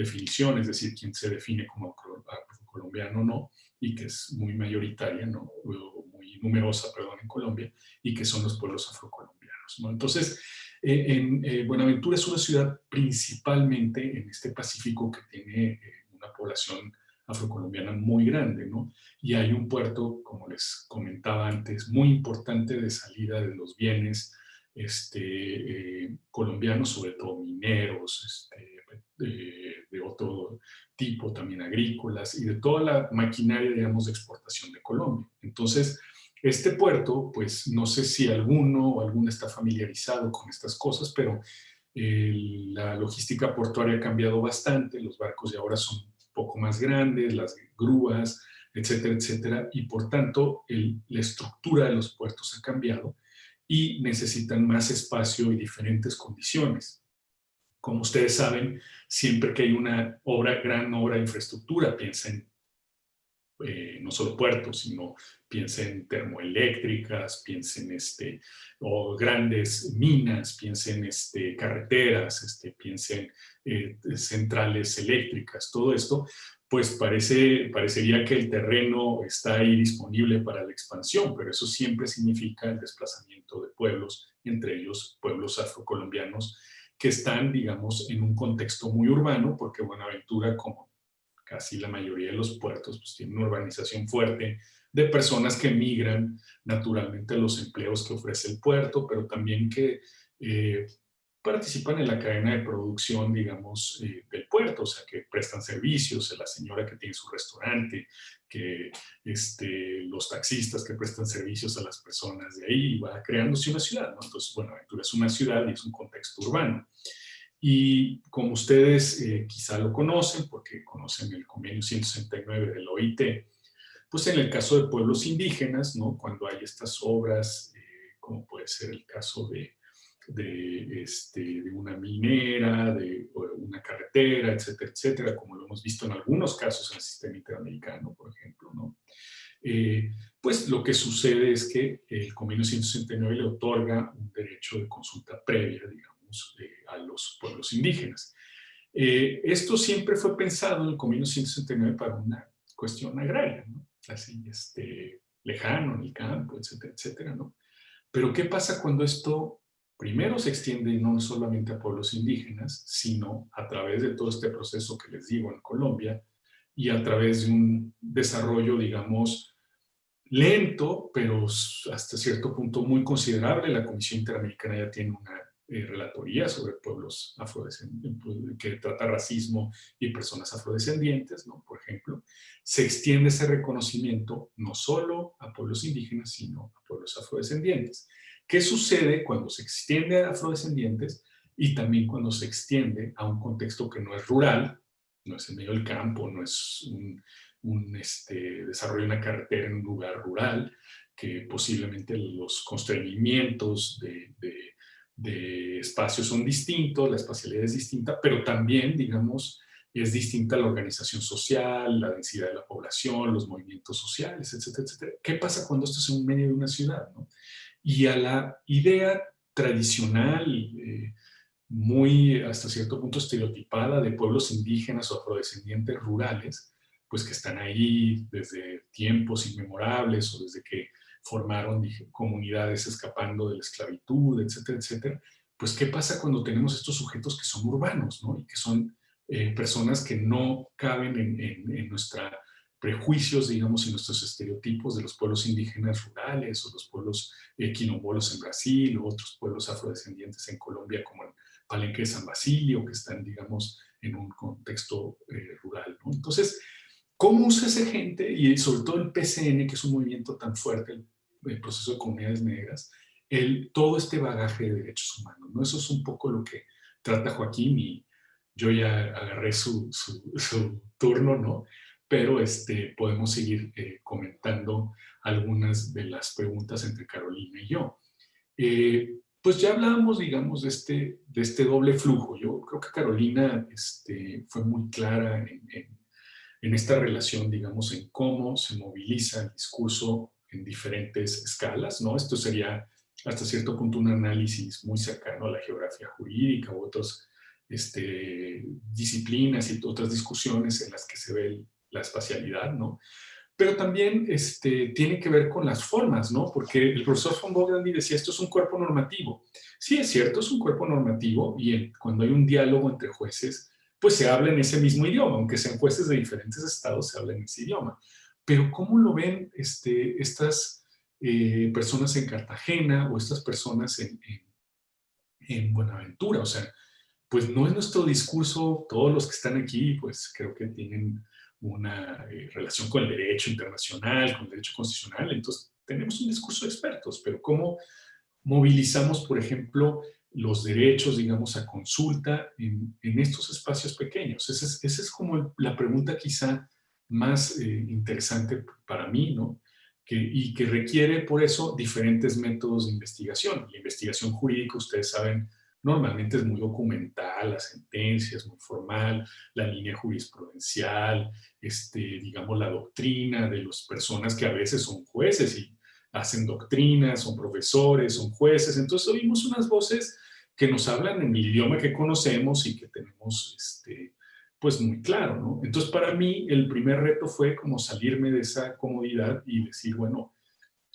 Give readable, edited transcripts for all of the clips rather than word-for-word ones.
definición, es decir, quién se define como afrocolombiano o no, y que es muy mayoritaria, ¿no? O muy numerosa, perdón, en Colombia, y que son los pueblos afrocolombianos, ¿no? Entonces, Buenaventura es una ciudad principalmente en este Pacífico que tiene una población afrocolombiana muy grande, ¿no? Y hay un puerto, como les comentaba antes, muy importante de salida de los bienes colombianos, sobre todo mineros, de otro tipo, también agrícolas, y de toda la maquinaria, digamos, de exportación de Colombia. Entonces, este puerto, pues no sé si alguno o alguno está familiarizado con estas cosas, pero la logística portuaria ha cambiado bastante, los barcos de ahora son un poco más grandes, las grúas, etcétera, etcétera, y por tanto la estructura de los puertos ha cambiado y necesitan más espacio y diferentes condiciones. Como ustedes saben, siempre que hay una gran obra de infraestructura, piensen no solo puertos, sino piensen termoeléctricas, piensen o grandes minas, piensen carreteras, piensen centrales eléctricas, todo esto, pues parecería que el terreno está ahí disponible para la expansión, pero eso siempre significa el desplazamiento de pueblos, entre ellos pueblos afrocolombianos, que están, digamos, en un contexto muy urbano, porque Buenaventura, como casi la mayoría de los puertos, pues tienen una urbanización fuerte de personas que migran naturalmente a los empleos que ofrece el puerto, pero también que eh, participan en la cadena de producción, digamos, del puerto, o sea, que prestan servicios, la señora que tiene su restaurante, que los taxistas que prestan servicios a las personas de ahí, y va creándose una ciudad, ¿no? Entonces, Buenaventura es una ciudad y es un contexto urbano. Y como ustedes quizá lo conocen, porque conocen el convenio 169 del OIT, pues en el caso de pueblos indígenas, ¿no? Cuando hay estas obras, como puede ser el caso de una minera, de una carretera, etcétera, etcétera, como lo hemos visto en algunos casos en el sistema interamericano, por ejemplo, ¿no? Pues lo que sucede es que el convenio 169 le otorga un derecho de consulta previa, digamos, a los pueblos indígenas. Esto siempre fue pensado en el convenio 169 para una cuestión agraria, ¿no? Así, lejano, en el campo, etcétera, etcétera, ¿no? Pero ¿qué pasa cuando esto primero se extiende no solamente a pueblos indígenas, sino a través de todo este proceso que les digo en Colombia y a través de un desarrollo, digamos, lento, pero hasta cierto punto muy considerable? La Comisión Interamericana ya tiene una relatoría sobre pueblos afrodescendientes, que trata racismo y personas afrodescendientes, ¿no? Por ejemplo, se extiende ese reconocimiento no solo a pueblos indígenas, sino a pueblos afrodescendientes. ¿Qué sucede cuando se extiende a afrodescendientes y también cuando se extiende a un contexto que no es rural, no es en medio del campo, no es desarrollo de una carretera en un lugar rural, que posiblemente los constreñimientos de espacios son distintos, la espacialidad es distinta, pero también, digamos, es distinta la organización social, la densidad de la población, los movimientos sociales, etcétera, etcétera? ¿Qué pasa cuando esto es en medio de una ciudad, ¿no? Y a la idea tradicional, muy hasta cierto punto estereotipada, de pueblos indígenas o afrodescendientes rurales, pues que están ahí desde tiempos inmemorables o desde que formaron comunidades escapando de la esclavitud, etcétera, etcétera. Pues ¿qué pasa cuando tenemos estos sujetos que son urbanos, ¿no? Y que son personas que no caben en nuestra prejuicios, digamos, y nuestros estereotipos de los pueblos indígenas rurales o los pueblos quilombolos en Brasil o otros pueblos afrodescendientes en Colombia, como en Palenque de San Basilio, que están, digamos, en un contexto rural, ¿no? Entonces, ¿cómo usa esa gente, y sobre todo el PCN, que es un movimiento tan fuerte, el proceso de comunidades negras, todo este bagaje de derechos humanos, ¿no? Eso es un poco lo que trata Joaquín, y yo ya agarré su turno, ¿no? Pero podemos seguir comentando algunas de las preguntas entre Carolina y yo. Pues ya hablábamos, digamos, de este doble flujo. Yo creo que Carolina fue muy clara en esta relación, digamos, en cómo se moviliza el discurso en diferentes escalas, ¿no? Esto sería hasta cierto punto un análisis muy cercano a la geografía jurídica u otros disciplinas y otras discusiones en las que se ve la espacialidad, ¿no? Pero también tiene que ver con las formas, ¿no? Porque el profesor von Boglandi decía, esto es un cuerpo normativo. Sí, es cierto, es un cuerpo normativo y cuando hay un diálogo entre jueces, pues se habla en ese mismo idioma, aunque sean jueces de diferentes estados, se habla en ese idioma. Pero ¿cómo lo ven estas personas en Cartagena o estas personas en Buenaventura? O sea, pues no es nuestro discurso, todos los que están aquí, pues creo que tienen una relación con el derecho internacional, con el derecho constitucional, entonces tenemos un discurso de expertos, pero ¿cómo movilizamos, por ejemplo, los derechos, digamos, a consulta en estos espacios pequeños? Esa es como la pregunta quizá más interesante para mí, ¿no? Y que requiere, por eso, diferentes métodos de investigación. La investigación jurídica, ustedes saben, normalmente es muy documental, la sentencia es muy formal, la línea jurisprudencial, digamos, la doctrina de las personas que a veces son jueces y hacen doctrinas, son profesores, son jueces. Entonces oímos unas voces que nos hablan en el idioma que conocemos y que tenemos, pues muy claro, ¿no? Entonces para mí el primer reto fue como salirme de esa comodidad y decir, bueno,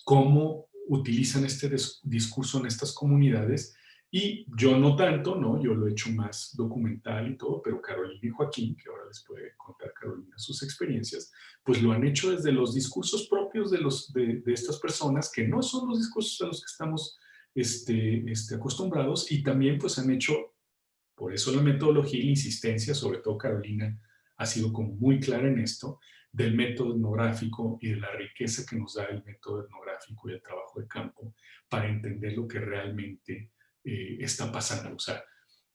¿cómo utilizan este discurso en estas comunidades? Y yo no tanto, ¿no? Yo lo he hecho más documental y todo, pero Carolina y Joaquín, que ahora les puede contar Carolina sus experiencias, pues lo han hecho desde los discursos propios de estas personas, que no son los discursos a los que estamos acostumbrados, y también pues han hecho, por eso la metodología y la insistencia, sobre todo Carolina, ha sido como muy clara en esto, del método etnográfico y de la riqueza que nos da el método etnográfico y el trabajo de campo para entender lo que realmente está pasando. O sea,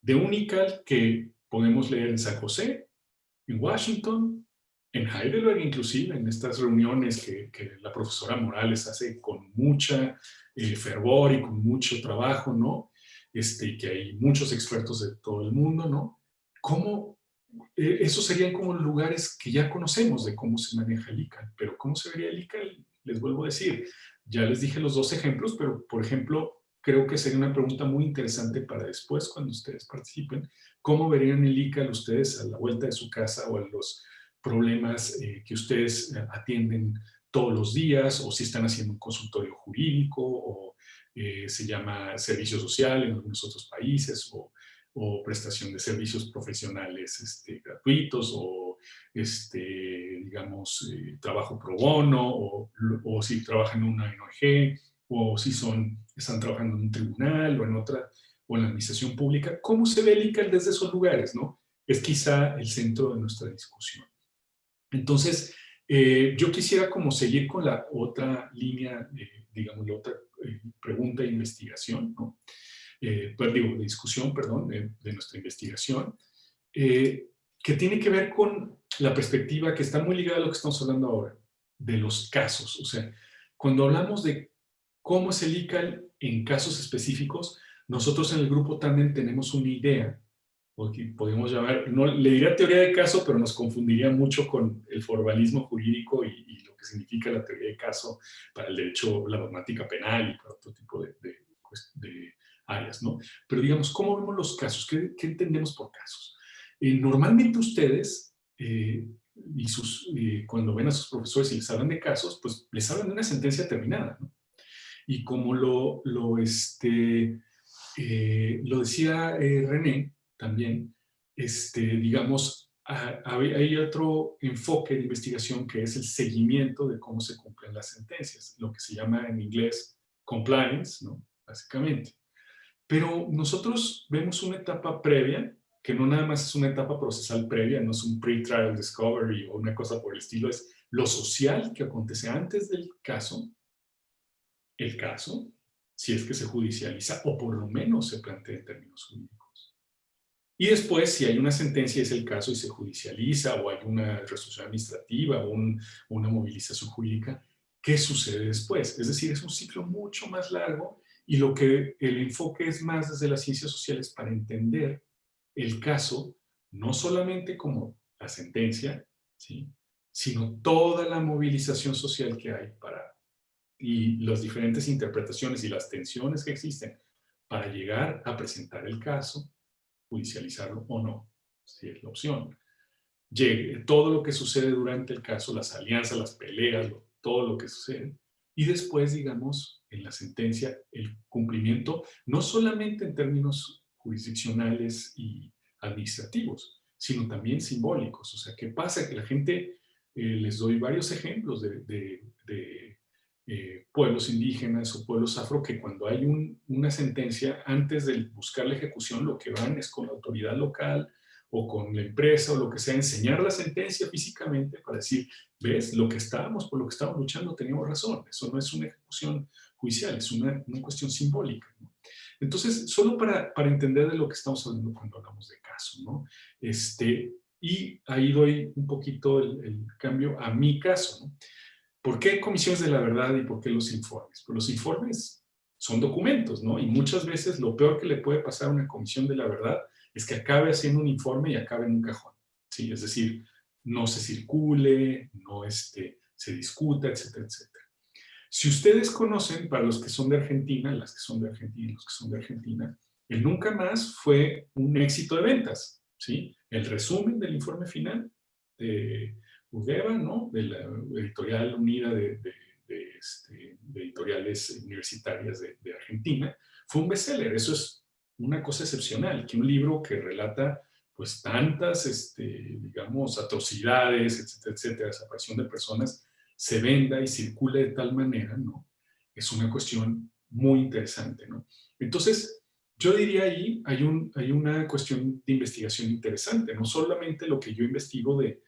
de un ICAL que podemos leer en San José, en Washington, en Heidelberg inclusive, en estas reuniones que la profesora Morales hace con mucha fervor y con mucho trabajo, ¿no? Que hay muchos expertos de todo el mundo, ¿no? ¿Cómo esos serían como lugares que ya conocemos de cómo se maneja el ICAL, pero ¿cómo se vería el ICAL? Les vuelvo a decir, ya les dije los dos ejemplos, pero por ejemplo, creo que sería una pregunta muy interesante para después, cuando ustedes participen, ¿cómo verían el ICAL ustedes a la vuelta de su casa o a los problemas que ustedes atienden todos los días, o si están haciendo un consultorio jurídico, o se llama servicio social en algunos otros países, o prestación de servicios profesionales gratuitos, o digamos, trabajo pro bono, o si trabajan en una ONG, o si están trabajando en un tribunal o en otra, o en la administración pública. ¿Cómo se ve el ICAL desde esos lugares, no? Es quizá el centro de nuestra discusión. Entonces, yo quisiera como seguir con la otra línea, digamos, la otra pregunta de investigación, ¿no? Pues digo, de discusión, perdón, de nuestra investigación, que tiene que ver con la perspectiva que está muy ligada a lo que estamos hablando ahora, de los casos. O sea, cuando hablamos de cómo es el ICAL en casos específicos, nosotros en el grupo también tenemos una idea, o que podemos llamar, no le diría teoría de caso, pero nos confundiría mucho con el formalismo jurídico y lo que significa la teoría de caso para el derecho, la dogmática penal y para otro tipo de áreas, ¿no? Pero digamos, ¿cómo vemos los casos? ¿Qué entendemos por casos? Normalmente ustedes, cuando ven a sus profesores y les hablan de casos, pues les hablan de una sentencia terminada, ¿no? Y como lo decía René también, digamos, hay otro enfoque de investigación que es el seguimiento de cómo se cumplen las sentencias, lo que se llama en inglés compliance, ¿no? Básicamente. Pero nosotros vemos una etapa previa, que no nada más es una etapa procesal previa, no es un pre-trial discovery o una cosa por el estilo, es lo social que acontece antes del caso, el caso, si es que se judicializa o por lo menos se plantea en términos jurídicos. Y después, si hay una sentencia, es el caso y se judicializa o hay una resolución administrativa o una movilización jurídica, ¿qué sucede después? Es decir, es un ciclo mucho más largo y lo que el enfoque es más desde las ciencias sociales para entender el caso, no solamente como la sentencia, ¿sí? Sino toda la movilización social que hay y las diferentes interpretaciones y las tensiones que existen para llegar a presentar el caso, judicializarlo o no, si es la opción. Llegue todo lo que sucede durante el caso, las alianzas, las peleas, todo lo que sucede, y después, digamos, en la sentencia, el cumplimiento, no solamente en términos jurisdiccionales y administrativos, sino también simbólicos. O sea, ¿qué pasa? Que la gente, les doy varios ejemplos de pueblos indígenas o pueblos afro, que cuando hay una sentencia, antes de buscar la ejecución, lo que van es con la autoridad local o con la empresa o lo que sea, enseñar la sentencia físicamente para decir, ves, por lo que estábamos luchando teníamos razón. Eso no es una ejecución judicial, es una cuestión simbólica, ¿no? Entonces, solo para entender de lo que estamos hablando cuando hablamos de caso, ¿no? Y ahí doy un poquito el cambio a mi caso, ¿no? ¿Por qué comisiones de la verdad y por qué los informes? Pues los informes son documentos, ¿no? Y muchas veces lo peor que le puede pasar a una comisión de la verdad es que acabe haciendo un informe y acabe en un cajón, ¿sí? Es decir, no se circule, no se discuta, etcétera, etcétera. Si ustedes conocen, para los que son de Argentina, las que son de Argentina y los que son de Argentina, el Nunca Más fue un éxito de ventas, ¿sí? El resumen del informe final de UDEVA, ¿no? De la editorial unida de editoriales universitarias de Argentina, fue un bestseller. Eso es una cosa excepcional, que un libro que relata pues tantas, digamos, atrocidades, etcétera, etcétera, desaparición de personas, se venda y circule de tal manera, ¿no? Es una cuestión muy interesante, ¿no? Entonces, yo diría ahí hay una cuestión de investigación interesante, no solamente lo que yo investigo de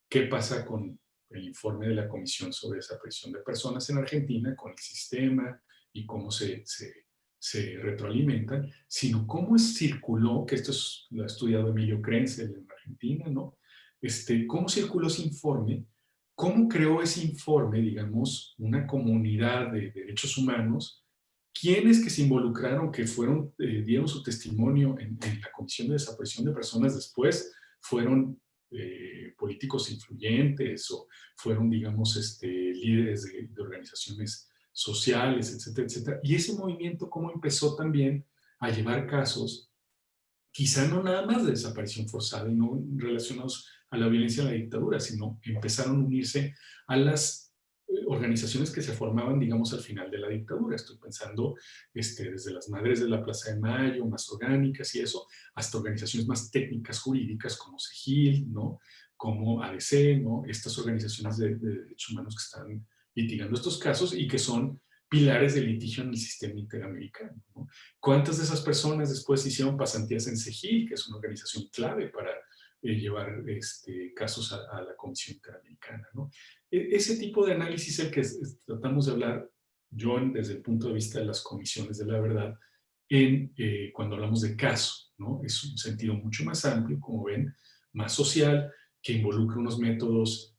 qué pasa con el informe de la Comisión sobre Desaparición de Personas en Argentina, con el sistema y cómo se retroalimentan, sino cómo circuló, que esto lo ha estudiado Emilio Krenzel en Argentina, ¿no? Cómo circuló ese informe, cómo creó ese informe, digamos, una comunidad de derechos humanos, quiénes que se involucraron, que fueron, dieron su testimonio en la Comisión de Desaparición de Personas después, fueron políticos influyentes o fueron, digamos, líderes de organizaciones sociales, etcétera, etcétera. Y ese movimiento cómo empezó también a llevar casos, quizá no nada más de desaparición forzada y no relacionados a la violencia de la dictadura, sino empezaron a unirse a las organizaciones que se formaban, digamos, al final de la dictadura. Estoy pensando desde las Madres de la Plaza de Mayo, más orgánicas y eso, hasta organizaciones más técnicas jurídicas como SEGIL, ¿no? Como ADC, ¿no? Estas organizaciones de derechos humanos que están litigando estos casos y que son pilares de litigio en el sistema interamericano, ¿no? ¿Cuántas de esas personas después hicieron pasantías en SEGIL, que es una organización clave para llevar casos a la Comisión Interamericana, ¿no? Ese tipo de análisis es el que tratamos de hablar, John, desde el punto de vista de las comisiones de la verdad, cuando hablamos de caso, ¿no? Es un sentido mucho más amplio, como ven, más social, que involucra unos métodos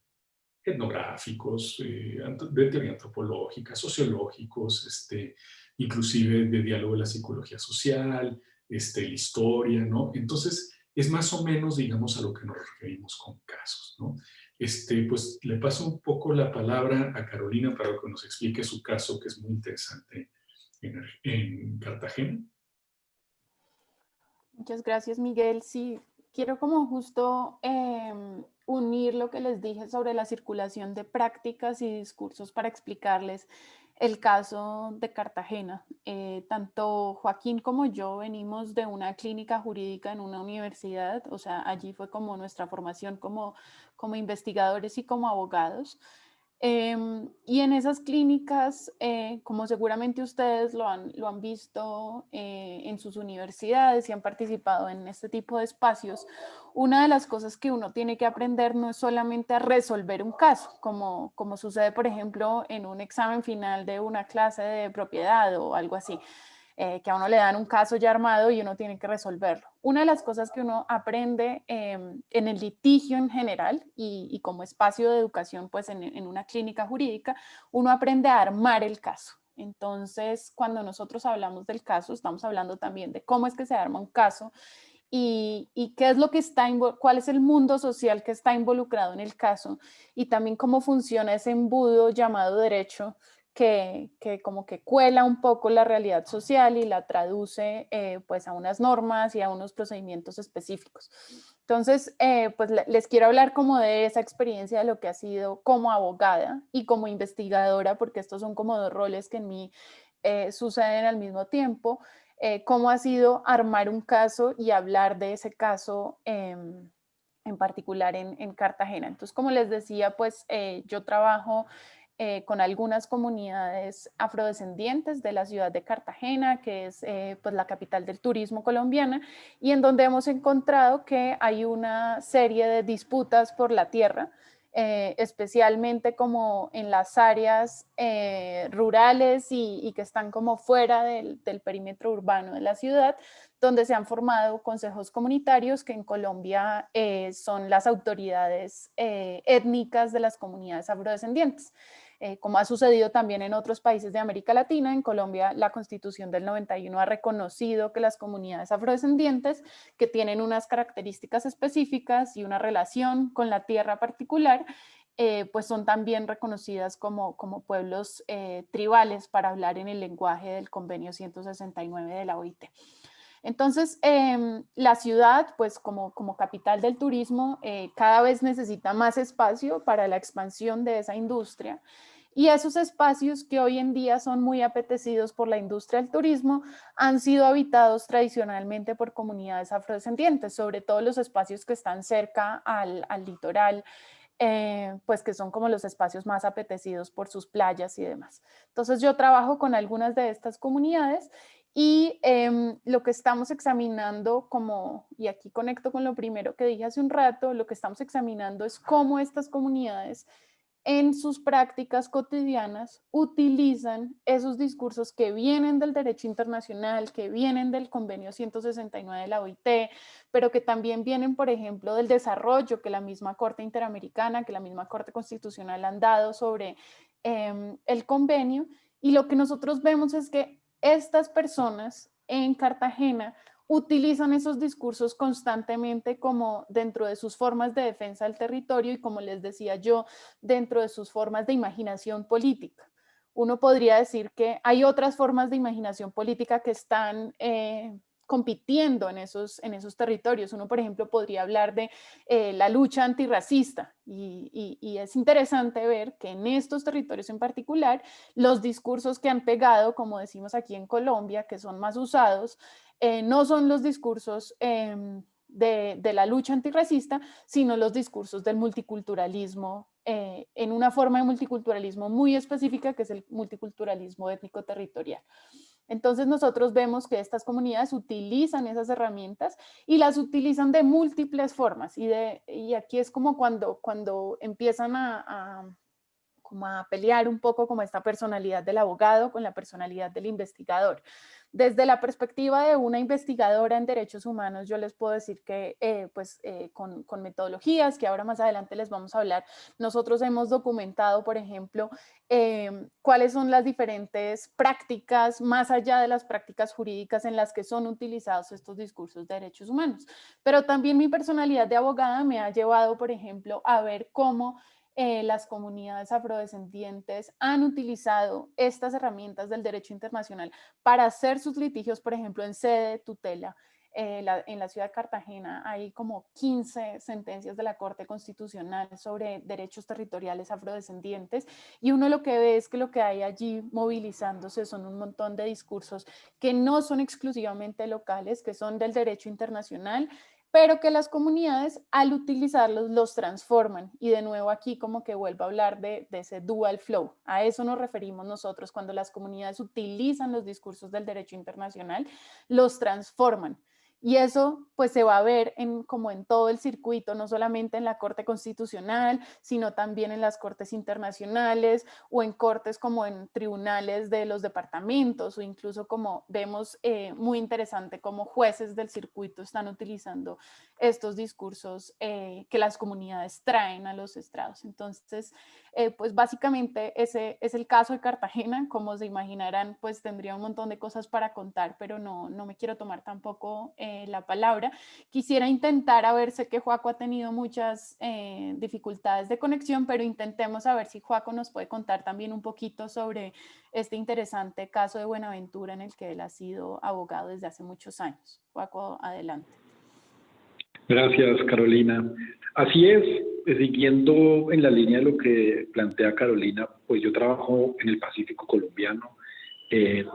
etnográficos, de teoría antropológica, sociológicos, inclusive de diálogo de la psicología social, la historia, ¿no? Entonces, es más o menos, digamos, a lo que nos referimos con casos, ¿no? Pues le paso un poco la palabra a Carolina para que nos explique su caso, que es muy interesante en Cartagena. Muchas gracias, Miguel. Sí, quiero como justo unir lo que les dije sobre la circulación de prácticas y discursos para explicarles el caso de Cartagena. Tanto Joaquín como yo venimos de una clínica jurídica en una universidad, o sea, allí fue como nuestra formación como investigadores y como abogados. Y en esas clínicas, como seguramente ustedes lo han visto en sus universidades y han participado en este tipo de espacios, una de las cosas que uno tiene que aprender no es solamente a resolver un caso, como sucede, por ejemplo, en un examen final de una clase de propiedad o algo así, que a uno le dan un caso ya armado y uno tiene que resolverlo. Una de las cosas que uno aprende en el litigio en general y como espacio de educación, pues en una clínica jurídica, uno aprende a armar el caso. Entonces, cuando nosotros hablamos del caso, estamos hablando también de cómo es que se arma un caso y qué es lo que cuál es el mundo social que está involucrado en el caso y también cómo funciona ese embudo llamado derecho que como que cuela un poco la realidad social y la traduce pues a unas normas y a unos procedimientos específicos. Entonces, pues les quiero hablar como de esa experiencia de lo que ha sido como abogada y como investigadora, porque estos son como dos roles que en mí suceden al mismo tiempo, cómo ha sido armar un caso y hablar de ese caso en particular en Cartagena. Entonces, como les decía, pues yo trabajo con algunas comunidades afrodescendientes de la ciudad de Cartagena, que es pues la capital del turismo colombiana, y en donde hemos encontrado que hay una serie de disputas por la tierra, especialmente como en las áreas rurales y que están como fuera del perímetro urbano de la ciudad, donde se han formado consejos comunitarios que en Colombia son las autoridades étnicas de las comunidades afrodescendientes. Como ha sucedido también en otros países de América Latina, en Colombia la Constitución del 91 ha reconocido que las comunidades afrodescendientes que tienen unas características específicas y una relación con la tierra particular, pues son también reconocidas como pueblos tribales para hablar en el lenguaje del convenio 169 de la OIT. Entonces, la ciudad, pues como capital del turismo, cada vez necesita más espacio para la expansión de esa industria. Y esos espacios que hoy en día son muy apetecidos por la industria del turismo han sido habitados tradicionalmente por comunidades afrodescendientes, sobre todo los espacios que están cerca al litoral, pues que son como los espacios más apetecidos por sus playas y demás. Entonces yo trabajo con algunas de estas comunidades y lo que estamos examinando como, y aquí conecto con lo primero que dije hace un rato, lo que estamos examinando es cómo estas comunidades en sus prácticas cotidianas utilizan esos discursos que vienen del derecho internacional, que vienen del convenio 169 de la OIT, pero que también vienen, por ejemplo, del desarrollo que la misma Corte Interamericana, que la misma Corte Constitucional han dado sobre el convenio. Y lo que nosotros vemos es que estas personas en Cartagena utilizan esos discursos constantemente como dentro de sus formas de defensa del territorio y, como les decía yo, dentro de sus formas de imaginación política. Uno podría decir que hay otras formas de imaginación política que están compitiendo en esos territorios. Uno, por ejemplo, podría hablar de la lucha antirracista y es interesante ver que en estos territorios en particular, los discursos que han pegado, como decimos aquí en Colombia, que son más usados, no son los discursos de la lucha antirracista, sino los discursos del multiculturalismo, en una forma de multiculturalismo muy específica, que es el multiculturalismo étnico-territorial. Entonces nosotros vemos que estas comunidades utilizan esas herramientas y las utilizan de múltiples formas. Y aquí es como cuando empiezan como a pelear un poco como esta personalidad del abogado con la personalidad del investigador. Desde la perspectiva de una investigadora en derechos humanos, yo les puedo decir que con metodologías que ahora más adelante les vamos a hablar, nosotros hemos documentado, por ejemplo, cuáles son las diferentes prácticas, más allá de las prácticas jurídicas en las que son utilizados estos discursos de derechos humanos. Pero también mi personalidad de abogada me ha llevado, por ejemplo, a ver cómo las comunidades afrodescendientes han utilizado estas herramientas del derecho internacional para hacer sus litigios, por ejemplo, en sede de tutela. En la ciudad de Cartagena hay como 15 sentencias de la Corte Constitucional sobre derechos territoriales afrodescendientes y uno lo que ve es que lo que hay allí movilizándose son un montón de discursos que no son exclusivamente locales, que son del derecho internacional, pero que las comunidades al utilizarlos los transforman. Y de nuevo aquí como que vuelvo a hablar de ese dual flow. A eso nos referimos nosotros cuando las comunidades utilizan los discursos del derecho internacional, los transforman. Y eso pues se va a ver como en todo el circuito, no solamente en la Corte Constitucional, sino también en las cortes internacionales o en cortes como en tribunales de los departamentos o incluso como vemos muy interesante como jueces del circuito están utilizando estos discursos que las comunidades traen a los estrados. Entonces, pues básicamente ese es el caso de Cartagena. Como se imaginarán, pues tendría un montón de cosas para contar, pero no me quiero tomar tampoco la palabra. Quisiera intentar, a ver, sé que Joaco ha tenido muchas dificultades de conexión, pero intentemos a ver si Joaco nos puede contar también un poquito sobre este interesante caso de Buenaventura en el que él ha sido abogado desde hace muchos años. Joaco, adelante. Gracias, Carolina. Así es, siguiendo en la línea de lo que plantea Carolina, pues yo trabajo en el Pacífico colombiano,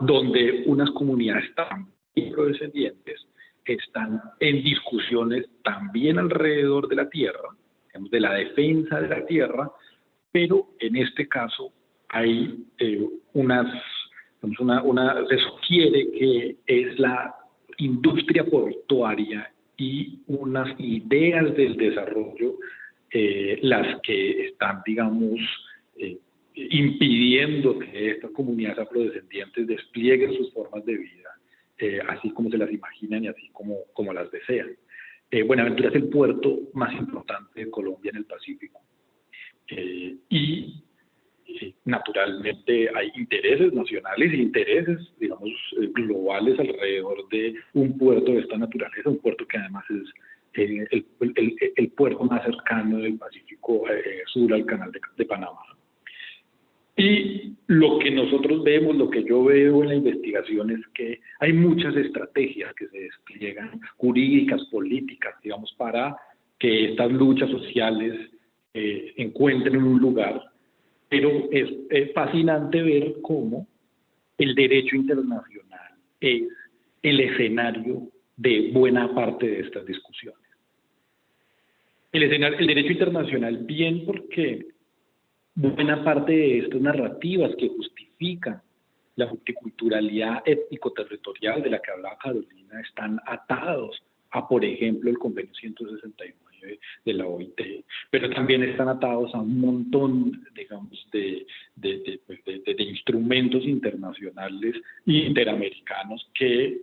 donde unas comunidades tan afrodescendientes están en discusiones también alrededor de la tierra, digamos, de la defensa de la tierra, pero en este caso hay se sugiere que es la industria portuaria y unas ideas del desarrollo las que están, digamos, impidiendo que estas comunidades afrodescendientes desplieguen sus formas de vida, así como se las imaginan y así como las desean. Buenaventura es el puerto más importante de Colombia en el Pacífico. Y naturalmente hay intereses nacionales e intereses, digamos, globales alrededor de un puerto de esta naturaleza, un puerto que además es el puerto más cercano del Pacífico Sur al Canal de Panamá. Y lo que nosotros vemos, lo que yo veo en la investigación es que hay muchas estrategias que se despliegan, jurídicas, políticas, digamos, para que estas luchas sociales encuentren un lugar, pero es fascinante ver cómo el derecho internacional es el escenario de buena parte de estas discusiones. El derecho internacional, bien porque buena parte de estas narrativas que justifican la multiculturalidad étnico-territorial de la que hablaba Carolina están atados a, por ejemplo, el Convenio 169 de la OIT, pero también están atados a un montón, digamos, de instrumentos internacionales e interamericanos que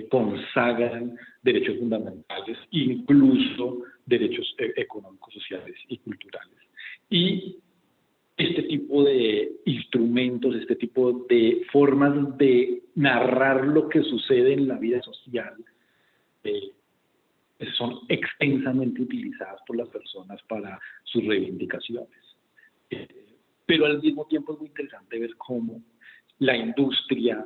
consagran derechos fundamentales, incluso derechos económicos, sociales y culturales. Y este tipo de instrumentos, este tipo de formas de narrar lo que sucede en la vida social son extensamente utilizadas por las personas para sus reivindicaciones. Pero al mismo tiempo es muy interesante ver cómo la industria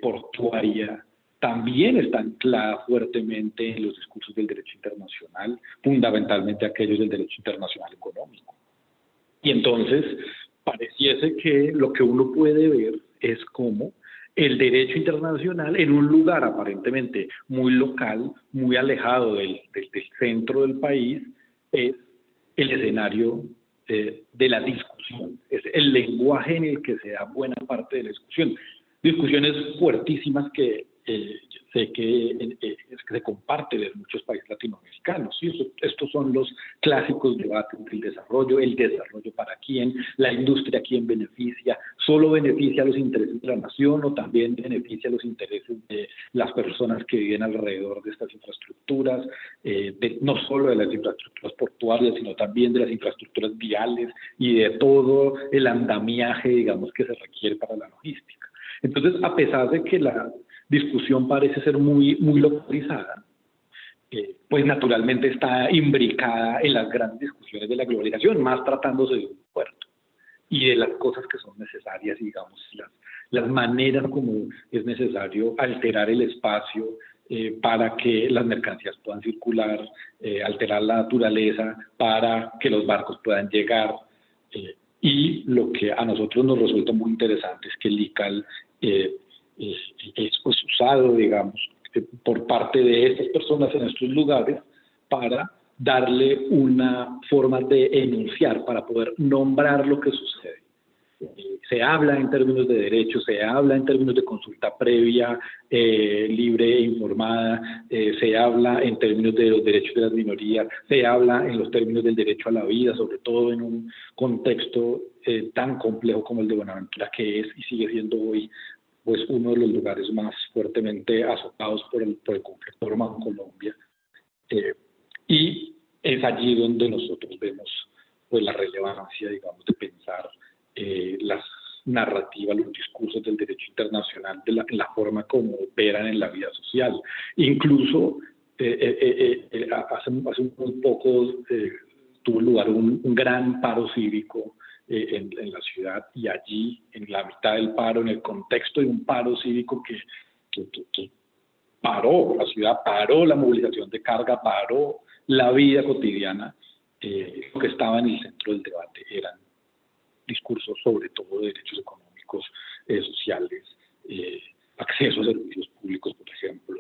portuaria también está anclada fuertemente en los discursos del derecho internacional, fundamentalmente aquellos del derecho internacional económico. Y entonces pareciese que lo que uno puede ver es cómo el derecho internacional en un lugar aparentemente muy local, muy alejado del centro del país, es el escenario de la discusión, es el lenguaje en el que se da buena parte de la discusión. Discusiones fuertísimas que sé que se comparten en muchos países latinoamericanos. ¿Sí? Estos son los clásicos debates del desarrollo, el desarrollo para quién, la industria a quién beneficia, solo beneficia a los intereses de la nación o también beneficia a los intereses de las personas que viven alrededor de estas infraestructuras, no solo de las infraestructuras portuarias, sino también de las infraestructuras viales y de todo el andamiaje, digamos, que se requiere para la logística. Entonces, a pesar de que la discusión parece ser muy localizada, pues naturalmente está imbricada en las grandes discusiones de la globalización, más tratándose de un puerto y de las cosas que son necesarias, digamos, las maneras como es necesario alterar el espacio para que las mercancías puedan circular, alterar la naturaleza para que los barcos puedan llegar. Y lo que a nosotros nos resulta muy interesante es que el ICAL es pues usado, digamos, por parte de estas personas en estos lugares para darle una forma de enunciar, para poder nombrar lo que sucede. Se habla en términos de derechos, se habla en términos de consulta previa, libre e informada, se habla en términos de los derechos de las minorías, se habla en los términos del derecho a la vida, sobre todo en un contexto tan complejo como el de Buenaventura, que es y sigue siendo hoy pues uno de los lugares más fuertemente azotados por el conflicto armado en Colombia. Y es allí donde nosotros vemos pues la relevancia, digamos, de pensar narrativa, los discursos del derecho internacional, en la forma como operan en la vida social. Incluso hace muy poco tuvo lugar un gran paro cívico en la ciudad, y allí, en la mitad del paro, en el contexto de un paro cívico que paró la ciudad, paró la movilización de carga, paró la vida cotidiana, lo que estaba en el centro del debate eran discursos sobre todo de derechos económicos, sociales, acceso a servicios públicos, por ejemplo,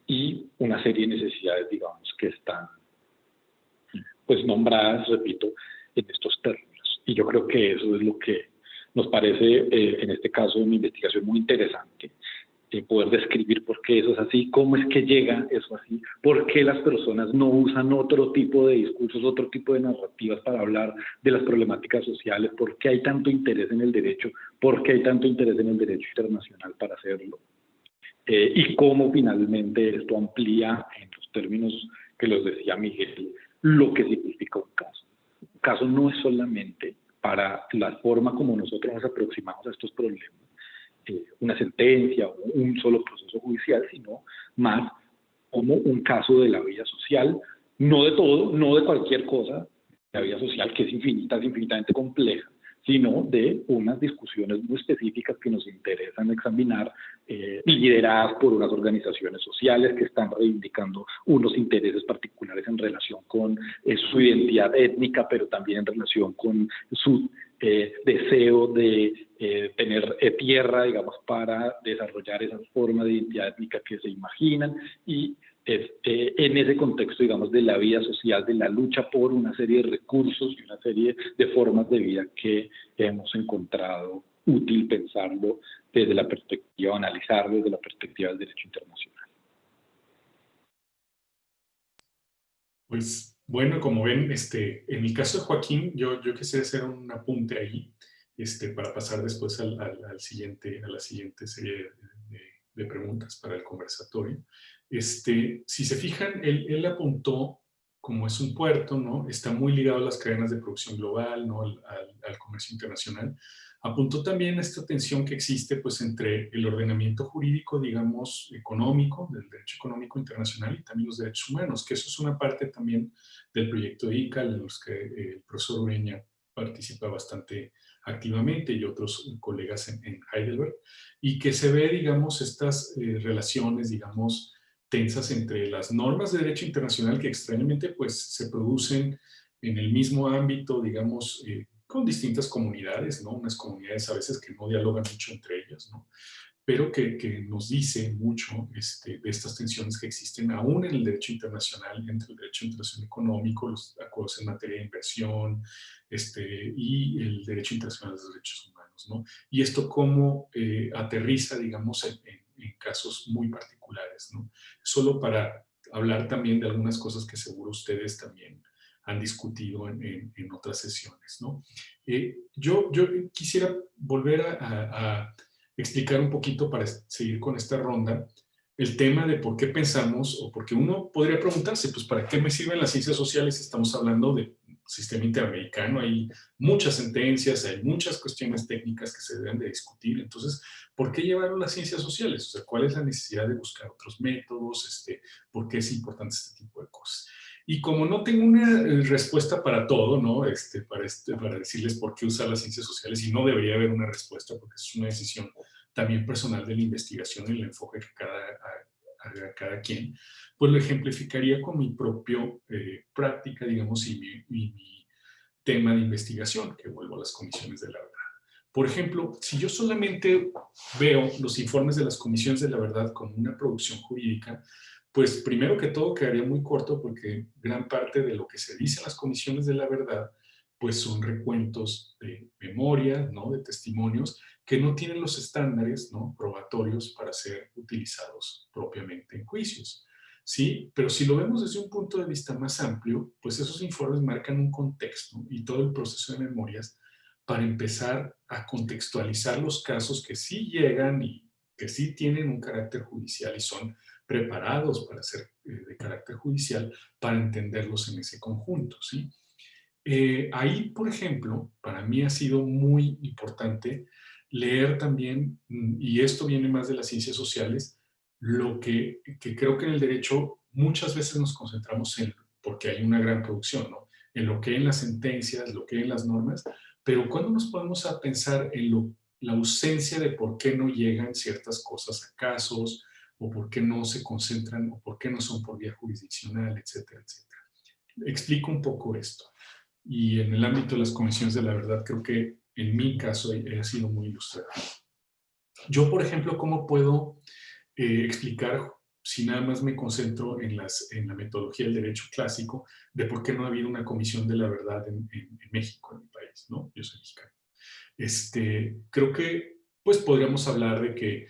y una serie de necesidades, digamos, que están pues nombradas, repito, en estos términos. Y yo creo que eso es lo que nos parece, en este caso, una investigación muy interesante, poder describir por qué eso es así, cómo es que llega eso así, por qué las personas no usan otro tipo de discursos, otro tipo de narrativas para hablar de las problemáticas sociales, por qué hay tanto interés en el derecho, por qué hay tanto interés en el derecho internacional para hacerlo, y cómo finalmente esto amplía, en los términos que los decía Miguel, lo que significa un caso. Un caso no es solamente para la forma como nosotros nos aproximamos a estos problemas, una sentencia o un solo proceso judicial, sino más como un caso de la vida social, no de todo, no de cualquier cosa, la vida social que es infinita, es infinitamente compleja, sino de unas discusiones muy específicas que nos interesan examinar, lideradas por unas organizaciones sociales que están reivindicando unos intereses particulares en relación con su identidad étnica, pero también en relación con su deseo de tener tierra, digamos, para desarrollar esa forma de identidad étnica que se imaginan, y en ese contexto, digamos, de la vida social, de la lucha por una serie de recursos y una serie de formas de vida que hemos encontrado útil pensarlo desde la perspectiva, analizarlo desde la perspectiva del derecho internacional. Pues bueno, como ven, en el caso de Joaquín, yo quisiera hacer un apunte ahí, para pasar después a la siguiente serie de preguntas para el conversatorio. Si se fijan, él apuntó, como es un puerto, ¿no? Está muy ligado a las cadenas de producción global, ¿no? Al comercio internacional. Apuntó también esta tensión que existe, pues, entre el ordenamiento jurídico, digamos, económico, del derecho económico internacional, y también los derechos humanos, que eso es una parte también del proyecto ICAL, en los que el profesor Ureña participa bastante activamente, y otros colegas en Heidelberg, y que se ve, digamos, estas relaciones, digamos, tensas entre las normas de derecho internacional que extrañamente, pues, se producen en el mismo ámbito, digamos, con distintas comunidades, ¿no? Unas comunidades a veces que no dialogan mucho entre ellas, ¿no? Pero que nos dice mucho de estas tensiones que existen aún en el derecho internacional, entre el derecho internacional económico, los acuerdos en materia de inversión, y el derecho internacional de los derechos humanos, ¿no? Y esto cómo aterriza, digamos, en casos muy particulares, ¿no? Solo para hablar también de algunas cosas que seguro ustedes también han discutido en otras sesiones, ¿no? Yo quisiera volver a explicar un poquito, para seguir con esta ronda, el tema de por qué pensamos, o porque uno podría preguntarse, pues, ¿para qué me sirven las ciencias sociales si estamos hablando de sistema interamericano? Hay muchas sentencias, hay muchas cuestiones técnicas que se deben de discutir. Entonces, ¿por qué llevaron las ciencias sociales? O sea, ¿cuál es la necesidad de buscar otros métodos? ¿Por qué es importante este tipo de cosas? Y como no tengo una respuesta para todo, ¿no? Para decirles por qué usar las ciencias sociales, y no debería haber una respuesta, porque es una decisión también personal de la investigación y el enfoque que haga cada quien, pues lo ejemplificaría con mi propia práctica, digamos, y mi tema de investigación, que vuelvo a las comisiones de la verdad. Por ejemplo, si yo solamente veo los informes de las comisiones de la verdad como una producción jurídica, pues primero que todo quedaría muy corto, porque gran parte de lo que se dice en las comisiones de la verdad pues son recuentos de memoria, ¿no? De testimonios que no tienen los estándares, ¿no? Probatorios para ser utilizados propiamente en juicios, ¿sí? Pero si lo vemos desde un punto de vista más amplio, pues esos informes marcan un contexto y todo el proceso de memorias para empezar a contextualizar los casos que sí llegan y que sí tienen un carácter judicial y son preparados para ser de carácter judicial, para entenderlos en ese conjunto, ¿sí? Ahí, por ejemplo, para mí ha sido muy importante leer también, y esto viene más de las ciencias sociales, lo que creo que en el derecho muchas veces nos concentramos en, porque hay una gran producción, ¿no? En lo que hay en las sentencias, lo que hay en las normas, pero ¿cuándo nos podemos a pensar en la ausencia de por qué no llegan ciertas cosas a casos, o por qué no se concentran, o por qué no son por vía jurisdiccional, etcétera, etcétera? Explico un poco esto. Y en el ámbito de las comisiones de la verdad, creo que en mi caso he sido muy ilustrado. Yo, por ejemplo, ¿cómo puedo explicar, si nada más me concentro en la metodología del derecho clásico, de por qué no ha habido una comisión de la verdad en México, en mi país, ¿no? Yo soy mexicano. Creo que, pues, podríamos hablar de que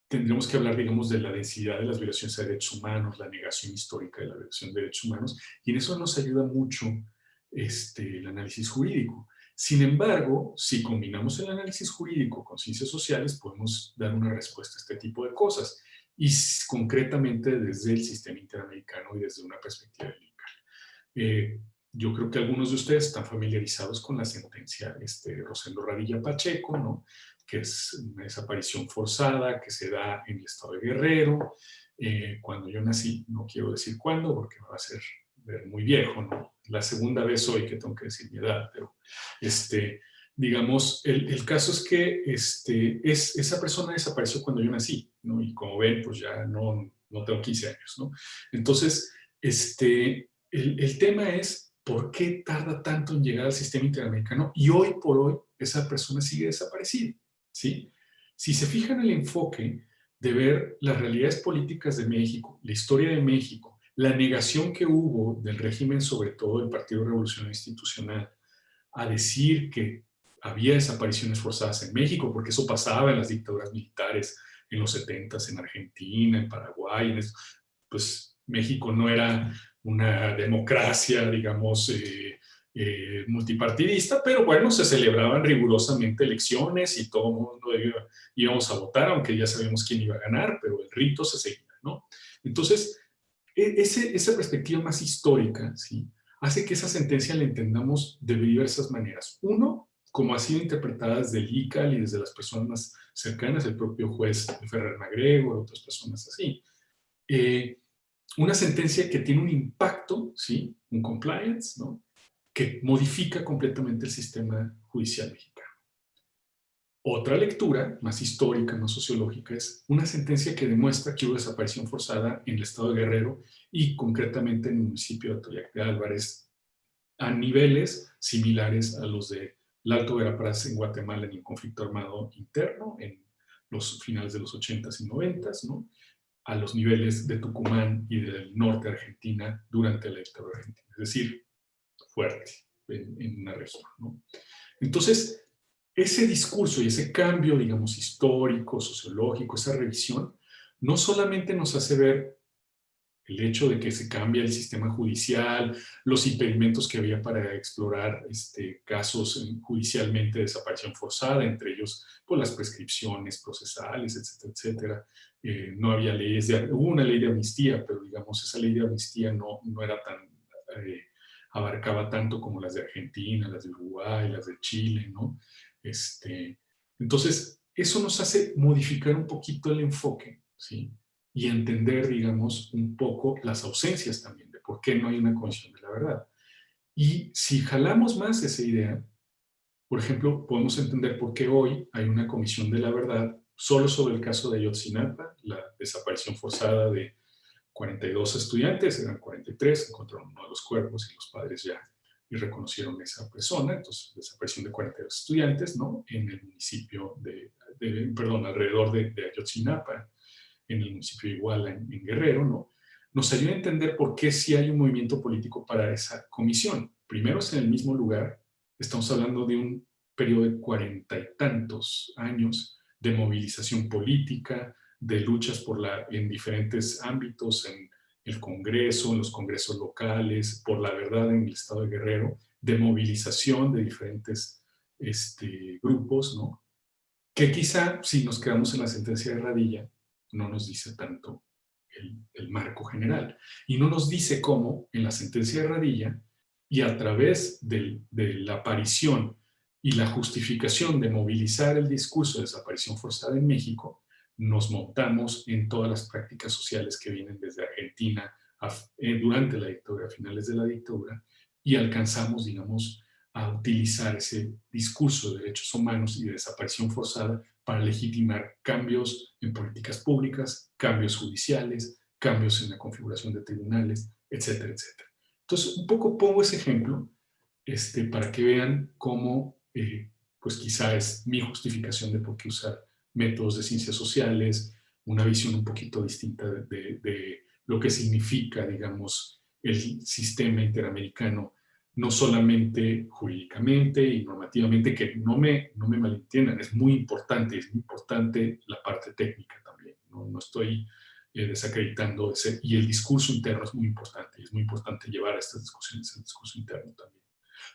tendríamos que hablar, digamos, de la densidad de las violaciones de derechos humanos, la negación histórica de la violación de derechos humanos, y en eso nos ayuda mucho el análisis jurídico. Sin embargo, si combinamos el análisis jurídico con ciencias sociales, podemos dar una respuesta a este tipo de cosas, y concretamente desde el sistema interamericano y desde una perspectiva legal. Yo creo que algunos de ustedes están familiarizados con la sentencia Rosendo Radilla Pacheco, ¿no? Que es una desaparición forzada que se da en el estado de Guerrero. Cuando yo nací, no quiero decir cuándo porque me va a hacer ver muy viejo, ¿no? La segunda vez hoy que tengo que decir mi edad, pero digamos, el caso es que esa persona desapareció cuando yo nací, ¿no? Y como ven, pues ya no tengo 15 años, ¿no? Entonces, el tema es por qué tarda tanto en llegar al sistema interamericano y hoy por hoy esa persona sigue desaparecida, ¿sí? Si se fijan en el enfoque de ver las realidades políticas de México, la historia de México, la negación que hubo del régimen, sobre todo del Partido Revolucionario Institucional, a decir que había desapariciones forzadas en México, porque eso pasaba en las dictaduras militares en los 70s, en Argentina, en Paraguay, pues México no era una democracia, digamos, multipartidista, pero bueno, se celebraban rigurosamente elecciones y todo el mundo íbamos a votar, aunque ya sabíamos quién iba a ganar, pero el rito se seguía, ¿no? Entonces, esa perspectiva más histórica, ¿sí?, hace que esa sentencia la entendamos de diversas maneras. Uno, como ha sido interpretada desde el ICAL y desde las personas más cercanas, el propio juez Ferrer MacGregor, otras personas así. Una sentencia que tiene un impacto, ¿sí?, un compliance, ¿no?, que modifica completamente el sistema judicial mexicano. Otra lectura, más histórica, más sociológica, es una sentencia que demuestra que hubo desaparición forzada en el estado de Guerrero y concretamente en el municipio de Atoyac de Álvarez, a niveles similares a los de el Alto Verapaz en Guatemala en el conflicto armado interno en los finales de los 80s y 90s, ¿no?, a los niveles de Tucumán y del norte de Argentina durante la dictadura argentina. Es decir, fuerte en una región, ¿no? Entonces, ese discurso y ese cambio, digamos, histórico, sociológico, esa revisión, no solamente nos hace ver el hecho de que se cambia el sistema judicial, los impedimentos que había para explorar casos judicialmente de desaparición forzada, entre ellos pues, las prescripciones procesales, etcétera, etcétera. No había leyes, hubo una ley de amnistía, pero digamos esa ley de amnistía no era tan, abarcaba tanto como las de Argentina, las de Uruguay, las de Chile, ¿no? Entonces, eso nos hace modificar un poquito el enfoque, ¿sí?, y entender, digamos, un poco las ausencias también de por qué no hay una comisión de la verdad. Y si jalamos más esa idea, por ejemplo, podemos entender por qué hoy hay una comisión de la verdad solo sobre el caso de Ayotzinapa, la desaparición forzada de 42 estudiantes, eran 43, encontraron uno de los cuerpos y los padres ya y reconocieron a esa persona, entonces desaparición de 42 estudiantes, ¿no?, en el municipio alrededor de Ayotzinapa, en el municipio de Iguala, en Guerrero, ¿no?, nos ayuda a entender por qué sí hay un movimiento político para esa comisión. Primero es en el mismo lugar, estamos hablando de un periodo de 40 y tantos años de movilización política, de luchas en diferentes ámbitos, en el Congreso, en los congresos locales, por la verdad en el estado de Guerrero, de movilización de diferentes grupos, ¿no?, que quizá si nos quedamos en la sentencia de Radilla, no nos dice tanto el marco general. Y no nos dice cómo, en la sentencia de Radilla, y a través de la aparición y la justificación de movilizar el discurso de desaparición forzada en México, nos montamos en todas las prácticas sociales que vienen desde Argentina durante la dictadura, a finales de la dictadura, y alcanzamos, digamos, a utilizar ese discurso de derechos humanos y de desaparición forzada para legitimar cambios en políticas públicas, cambios judiciales, cambios en la configuración de tribunales, etcétera, etcétera. Entonces, un poco pongo ese ejemplo para que vean cómo, pues quizá es mi justificación de por qué usar métodos de ciencias sociales, una visión un poquito distinta de lo que significa, digamos, el sistema interamericano, no solamente jurídicamente y normativamente, que no me malentiendan, es muy importante la parte técnica también, no estoy desacreditando ese, y el discurso interno es muy importante llevar a estas discusiones el discurso interno también.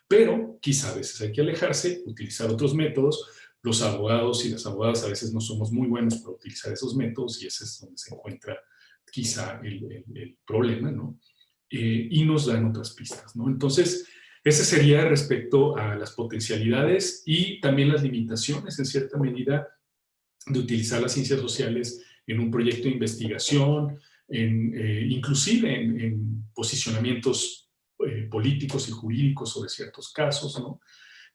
Pero quizá a veces hay que alejarse, utilizar otros métodos. Los abogados y las abogadas a veces no somos muy buenos para utilizar esos métodos y ese es donde se encuentra quizá el problema, ¿no? Y nos dan otras pistas, ¿no? Entonces, ese sería respecto a las potencialidades y también las limitaciones, en cierta medida, de utilizar las ciencias sociales en un proyecto de investigación, inclusive en posicionamientos políticos y jurídicos sobre ciertos casos, ¿no?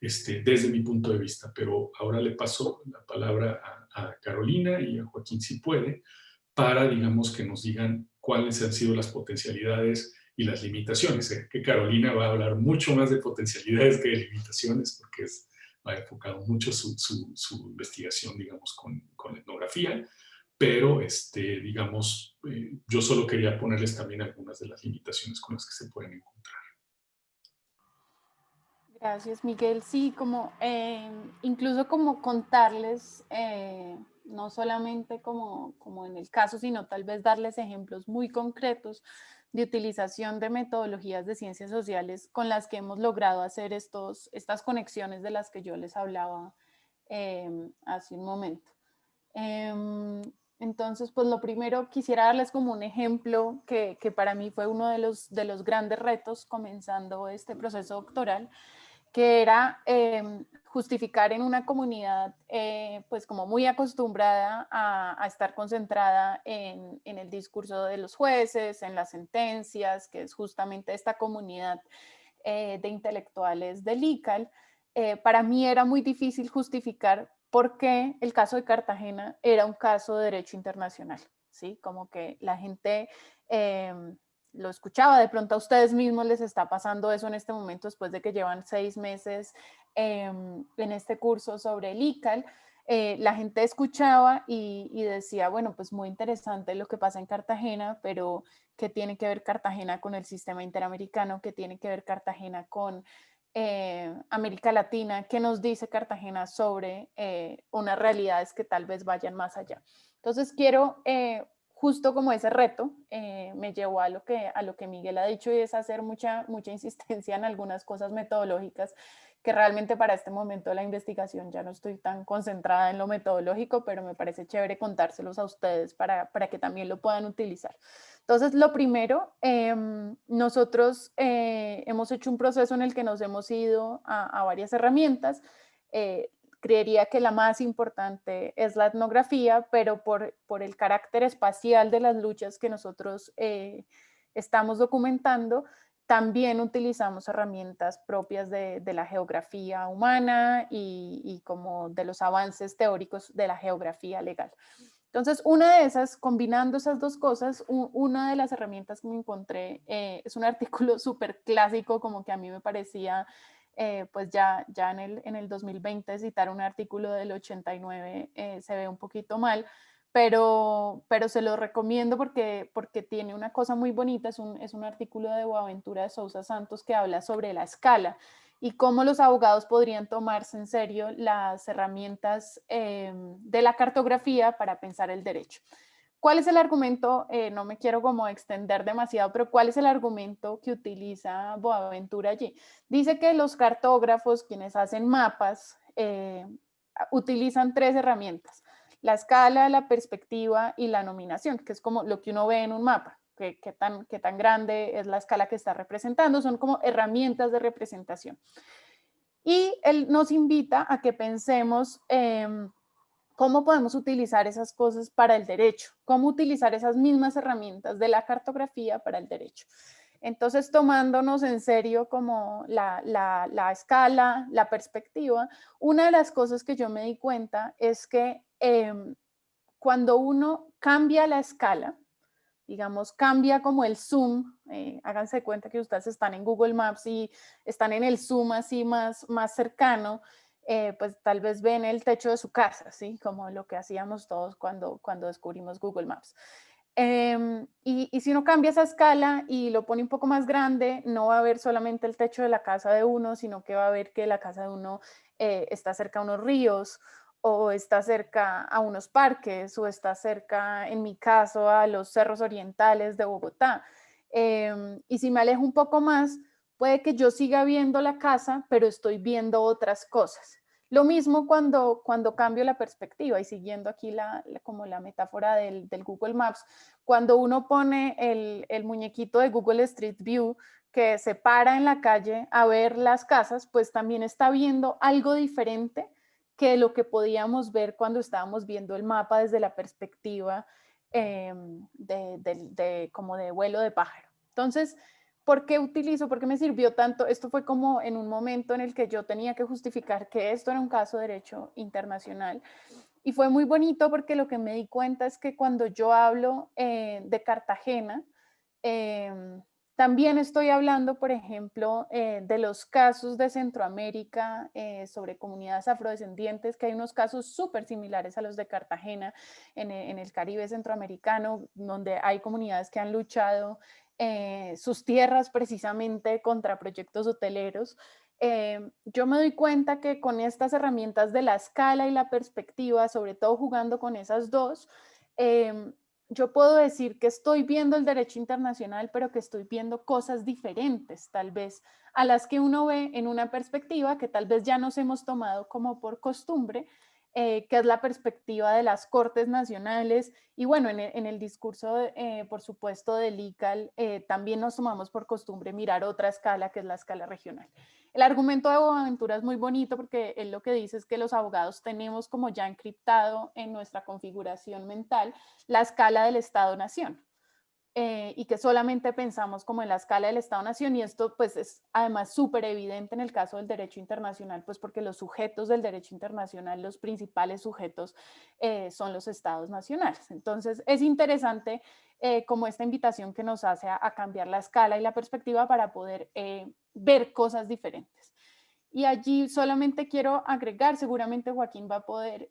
Desde mi punto de vista. Pero ahora le paso la palabra a Carolina y a Joaquín, si puede, para, digamos, que nos digan cuáles han sido las potencialidades y las limitaciones. Que Carolina va a hablar mucho más de potencialidades que de limitaciones, porque ha enfocado mucho su investigación, digamos, con la etnografía, pero, digamos, yo solo quería ponerles también algunas de las limitaciones con las que se pueden encontrar. Gracias, Miguel. Sí, como incluso como contarles, no solamente como en el caso, sino tal vez darles ejemplos muy concretos de utilización de metodologías de ciencias sociales con las que hemos logrado hacer estas conexiones de las que yo les hablaba hace un momento. Entonces, pues lo primero quisiera darles como un ejemplo que para mí fue uno de los grandes retos comenzando este proceso doctoral, que era justificar en una comunidad pues como muy acostumbrada a estar concentrada en el discurso de los jueces, en las sentencias, que es justamente esta comunidad de intelectuales del ICAL. Para mí era muy difícil justificar por qué el caso de Cartagena era un caso de derecho internacional, ¿sí? Como que la gente lo escuchaba, de pronto a ustedes mismos les está pasando eso en este momento después de que llevan 6 meses en este curso sobre el ICAL. La gente escuchaba y decía, bueno, pues muy interesante lo que pasa en Cartagena, pero ¿qué tiene que ver Cartagena con el sistema interamericano? ¿Qué tiene que ver Cartagena con América Latina? ¿Qué nos dice Cartagena sobre unas realidades que tal vez vayan más allá? Entonces quiero, justo como ese reto, me llevó a lo que Miguel ha dicho, y es hacer mucha insistencia en algunas cosas metodológicas que realmente para este momento de la investigación ya no estoy tan concentrada en lo metodológico, pero me parece chévere contárselos a ustedes para que también lo puedan utilizar. Entonces, lo primero, nosotros hemos hecho un proceso en el que nos hemos ido a varias herramientas. Creería que la más importante es la etnografía, pero por el carácter espacial de las luchas que nosotros estamos documentando, también utilizamos herramientas propias de la geografía humana y como de los avances teóricos de la geografía legal. Entonces, una de esas, combinando esas dos cosas, una de las herramientas que me encontré es un artículo súper clásico, como que a mí me parecía, pues ya en el 2020 citar un artículo del 89 se ve un poquito mal, pero se lo recomiendo porque tiene una cosa muy bonita. Es un artículo de Boaventura de Sousa Santos que habla sobre la escala y cómo los abogados podrían tomarse en serio las herramientas de la cartografía para pensar el derecho. ¿Cuál es el argumento? No me quiero como extender demasiado, pero ¿cuál es el argumento que utiliza Boaventura allí? Dice que los cartógrafos, quienes hacen mapas, utilizan 3 herramientas: la escala, la perspectiva y la nominación, que es como lo que uno ve en un mapa. qué tan grande es la escala que está representando, son como herramientas de representación. Y él nos invita a que pensemos cómo podemos utilizar esas cosas para el derecho, cómo utilizar esas mismas herramientas de la cartografía para el derecho. Entonces, tomándonos en serio como la escala, la perspectiva, una de las cosas que yo me di cuenta es que cuando uno cambia la escala, digamos, cambia como el zoom, háganse cuenta que ustedes están en Google Maps y están en el zoom así más cercano, pues tal vez ven el techo de su casa, ¿sí? Como lo que hacíamos todos cuando descubrimos Google Maps. Y si uno cambia esa escala y lo pone un poco más grande, no va a ver solamente el techo de la casa de uno, sino que va a ver que la casa de uno está cerca a unos ríos, o está cerca a unos parques, o está cerca, en mi caso, a los cerros orientales de Bogotá. Y si me alejo un poco más, puede que yo siga viendo la casa, pero estoy viendo otras cosas. Lo mismo cuando cambio la perspectiva y siguiendo aquí como la metáfora del Google Maps, cuando uno pone el muñequito de Google Street View que se para en la calle a ver las casas, pues también está viendo algo diferente que lo que podíamos ver cuando estábamos viendo el mapa desde la perspectiva como de vuelo de pájaro. Entonces, ¿por qué utilizo? ¿Por qué me sirvió tanto? Esto fue como en un momento en el que yo tenía que justificar que esto era un caso de derecho internacional. Y fue muy bonito porque lo que me di cuenta es que cuando yo hablo de Cartagena, eh, también estoy hablando, por ejemplo, de los casos de Centroamérica sobre comunidades afrodescendientes, que hay unos casos súper similares a los de Cartagena en el Caribe centroamericano, donde hay comunidades que han luchado sus tierras precisamente contra proyectos hoteleros. Yo me doy cuenta que con estas herramientas de la escala y la perspectiva, sobre todo jugando con esas dos, yo puedo decir que estoy viendo el derecho internacional, pero que estoy viendo cosas diferentes, tal vez, a las que uno ve en una perspectiva que tal vez ya nos hemos tomado como por costumbre, que es la perspectiva de las Cortes Nacionales. Y bueno, en el discurso, por supuesto, del ICAL, también nos tomamos por costumbre mirar otra escala, que es la escala regional. El argumento de Boaventura es muy bonito porque él lo que dice es que los abogados tenemos como ya encriptado en nuestra configuración mental la escala del Estado-Nación. Y que solamente pensamos como en la escala del Estado-Nación, y esto pues es además súper evidente en el caso del derecho internacional, pues porque los sujetos del derecho internacional, los principales sujetos son los estados nacionales. Entonces es interesante como esta invitación que nos hace a cambiar la escala y la perspectiva para poder ver cosas diferentes. Y allí solamente quiero agregar, seguramente Joaquín va a poder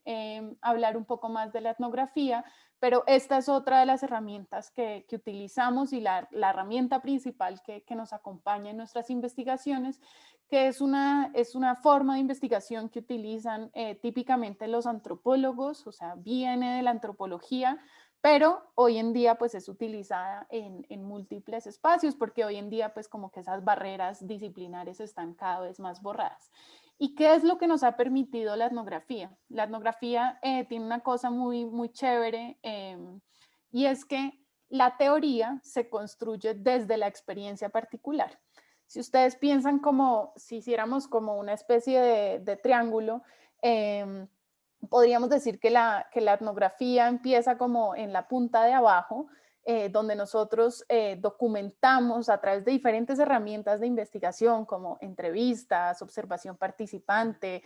hablar un poco más de la etnografía, pero esta es otra de las herramientas que utilizamos y la herramienta principal que nos acompaña en nuestras investigaciones, que es una forma de investigación que utilizan típicamente los antropólogos, o sea, viene de la antropología, pero hoy en día pues es utilizada en múltiples espacios porque hoy en día pues como que esas barreras disciplinares están cada vez más borradas. ¿Y qué es lo que nos ha permitido la etnografía? La etnografía tiene una cosa muy chévere y es que la teoría se construye desde la experiencia particular. Si ustedes piensan como si hiciéramos como una especie de triángulo, podríamos decir que la etnografía empieza como en la punta de abajo, donde nosotros documentamos a través de diferentes herramientas de investigación como entrevistas, observación participante,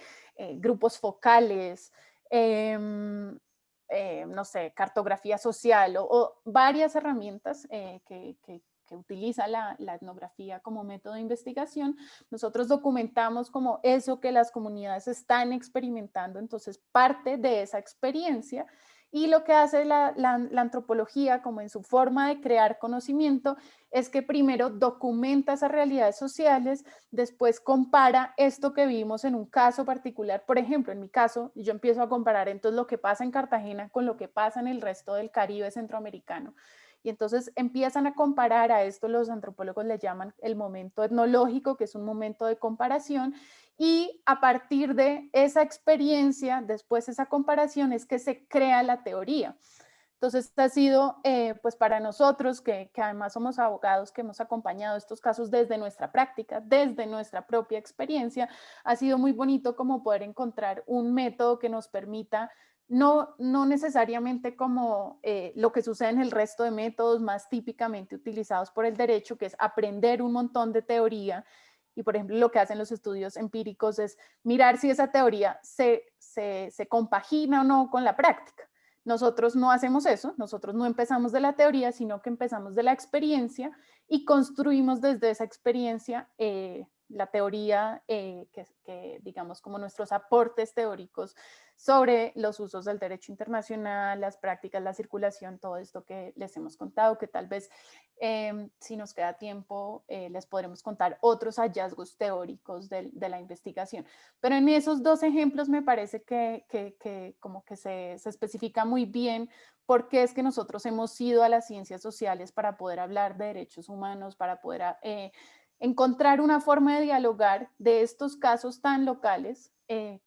grupos focales, no sé, cartografía social o varias herramientas que utiliza la etnografía como método de investigación. Nosotros documentamos como eso que las comunidades están experimentando, entonces parte de esa experiencia. Y lo que hace la antropología, como en su forma de crear conocimiento, es que primero documenta esas realidades sociales, después compara esto que vimos en un caso particular. Por ejemplo, en mi caso, yo empiezo a comparar entonces lo que pasa en Cartagena con lo que pasa en el resto del Caribe centroamericano. Y entonces empiezan a comparar, a esto los antropólogos le llaman el momento etnológico, que es un momento de comparación, y a partir de esa experiencia, después esa comparación, es que se crea la teoría. Entonces, ha sido, pues para nosotros, que además somos abogados que hemos acompañado estos casos desde nuestra práctica, desde nuestra propia experiencia, ha sido muy bonito como poder encontrar un método que nos permita no necesariamente como lo que sucede en el resto de métodos más típicamente utilizados por el derecho, que es aprender un montón de teoría. Y, por ejemplo, lo que hacen los estudios empíricos es mirar si esa teoría se compagina o no con la práctica. Nosotros no hacemos eso, nosotros no empezamos de la teoría, sino que empezamos de la experiencia y construimos desde esa experiencia la teoría, que digamos como nuestros aportes teóricos sobre los usos del derecho internacional, las prácticas, la circulación, todo esto que les hemos contado, que tal vez si nos queda tiempo les podremos contar otros hallazgos teóricos de la investigación. Pero en esos dos ejemplos me parece que como que se especifica muy bien por qué es que nosotros hemos ido a las ciencias sociales para poder hablar de derechos humanos, para poder encontrar una forma de dialogar de estos casos tan locales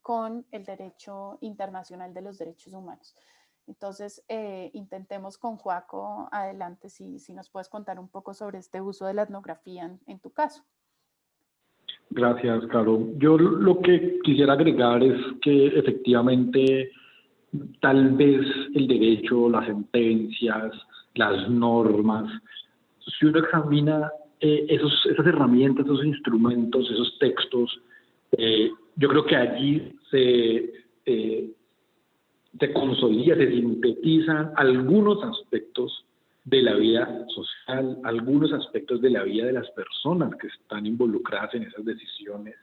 con el derecho internacional de los derechos humanos. Entonces, intentemos con Joaco, adelante, si nos puedes contar un poco sobre este uso de la etnografía en tu caso. Gracias, Caro. Yo lo que quisiera agregar es que efectivamente tal vez el derecho, las sentencias, las normas, si uno examina esas herramientas, esos instrumentos, esos textos, yo creo que allí se consolida, se sintetizan algunos aspectos de la vida social, algunos aspectos de la vida de las personas que están involucradas en esas decisiones.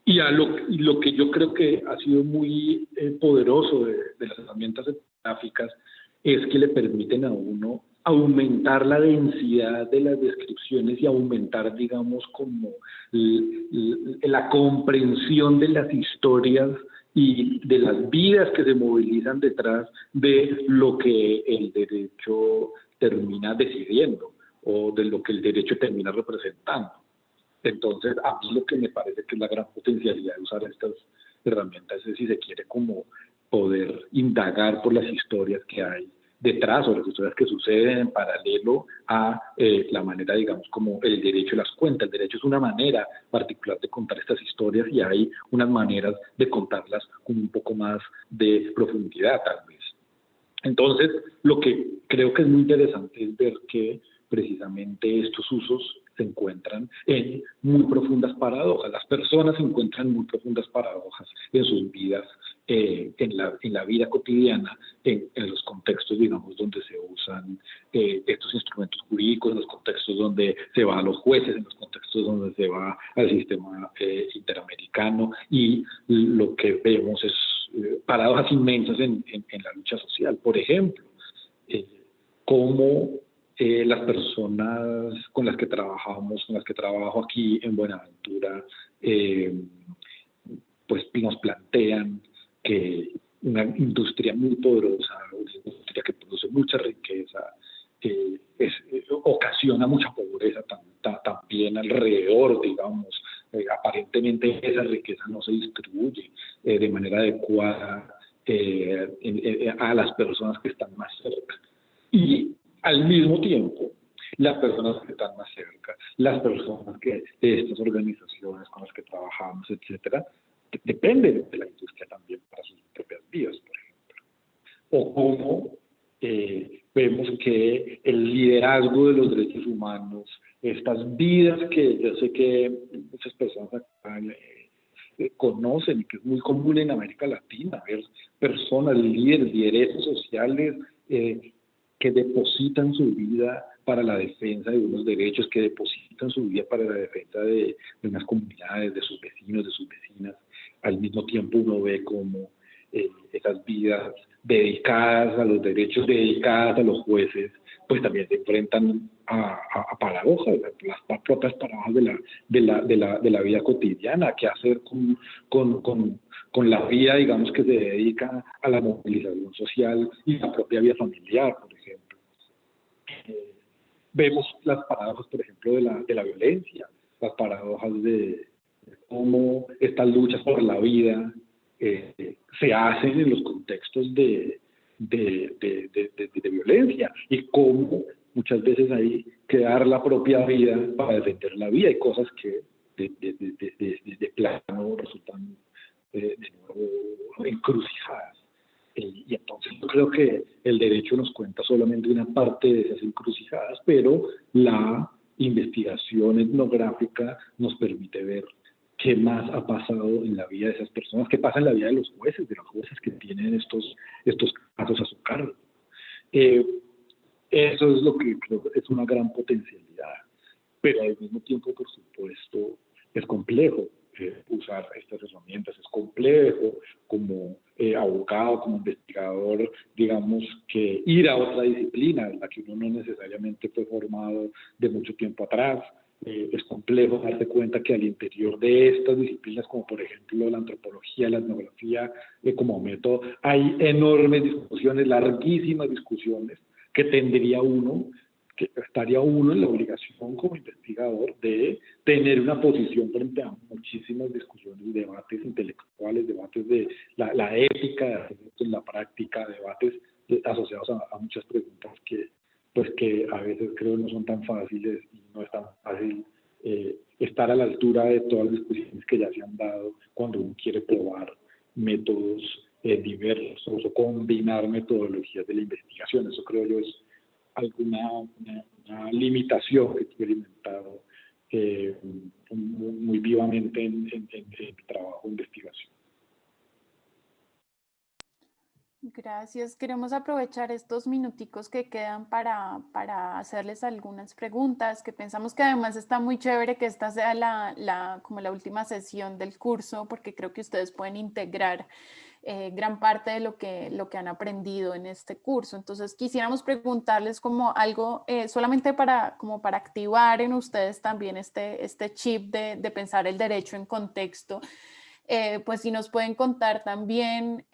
Y lo que yo creo que ha sido muy poderoso de las herramientas etnográficas es que le permiten a uno aumentar la densidad de las descripciones y aumentar, digamos, como la comprensión de las historias y de las vidas que se movilizan detrás de lo que el derecho termina decidiendo o de lo que el derecho termina representando. Entonces, a mí lo que me parece que es la gran potencialidad de usar estas herramientas es, si se quiere, como poder indagar por las historias que hay detrás o las historias que suceden en paralelo a la manera, digamos, como el derecho las cuenta. El derecho es una manera particular de contar estas historias y hay unas maneras de contarlas con un poco más de profundidad, tal vez. Entonces, lo que creo que es muy interesante es ver que precisamente estos usos se encuentran en muy profundas paradojas. Las personas se encuentran en muy profundas paradojas en sus vidas, en la vida cotidiana, en los contextos, digamos, donde se usan estos instrumentos jurídicos, en los contextos donde se va a los jueces, en los contextos donde se va al sistema interamericano, y lo que vemos es paradojas inmensas en la lucha social. Por ejemplo, cómo las personas con las que trabajamos, con las que trabajo aquí en Buenaventura, pues nos plantean que una industria muy poderosa, una industria que produce mucha riqueza, ocasiona mucha pobreza también alrededor, digamos. Aparentemente esa riqueza no se distribuye de manera adecuada a las personas que están más cerca. Y al mismo tiempo, las personas que están más cerca, las personas de estas organizaciones con las que trabajamos, etcétera, dependen de la industria también para sus propias vidas, por ejemplo. O cómo vemos que el liderazgo de los derechos humanos, estas vidas que yo sé que muchas personas acá conocen y que es muy común en América Latina, ver personas, lideresas sociales que depositan su vida para la defensa de unos derechos, que depositan su vida para la defensa de unas comunidades, de sus vecinos, de sus vecinas. Al mismo tiempo uno ve como esas vidas dedicadas a los derechos, dedicadas a los jueces, pues también se enfrentan a paradojas, las propias paradojas de la vida cotidiana. ¿Qué hacer con la vida, digamos, que se dedica a la movilización social y la propia vida familiar, por ejemplo? Vemos las paradojas, por ejemplo, de la violencia, las paradojas de cómo estas luchas por la vida se hacen en los contextos de de violencia, y cómo muchas veces hay que dar la propia vida para defender la vida. Hay cosas que de plano resultan de nuevo encrucijadas. Y entonces yo creo que el derecho nos cuenta solamente una parte de esas encrucijadas, pero la investigación etnográfica nos permite ver qué más ha pasado en la vida de esas personas, qué pasa en la vida de los jueces, de las jueces que tienen estos casos a su cargo. Eso es lo que creo que es una gran potencialidad, pero al mismo tiempo, por supuesto, es complejo usar estas herramientas, es complejo como abogado, como investigador, digamos, que ir a otra disciplina en la que uno no necesariamente fue formado de mucho tiempo atrás. Es complejo darse cuenta que al interior de estas disciplinas, como por ejemplo la antropología, la etnografía, como método, hay enormes discusiones, larguísimas discusiones, que estaría uno en la obligación como investigador de tener una posición frente a muchísimas discusiones, debates intelectuales, debates de la ética de hacer esto en la práctica, debates asociados a muchas preguntas que a veces creo no son tan fáciles, y no es tan fácil estar a la altura de todas las discusiones que ya se han dado cuando uno quiere probar métodos diversos o combinar metodologías de la investigación. Eso creo yo es alguna una limitación que he experimentado muy vivamente en mi trabajo de investigación. Gracias. Queremos aprovechar estos minuticos que quedan para hacerles algunas preguntas, que pensamos que además está muy chévere que esta sea como la última sesión del curso, porque creo que ustedes pueden integrar gran parte de lo que han aprendido en este curso. Entonces quisiéramos preguntarles como algo solamente como para activar en ustedes también este chip de pensar el derecho en contexto. Pues si nos pueden contar también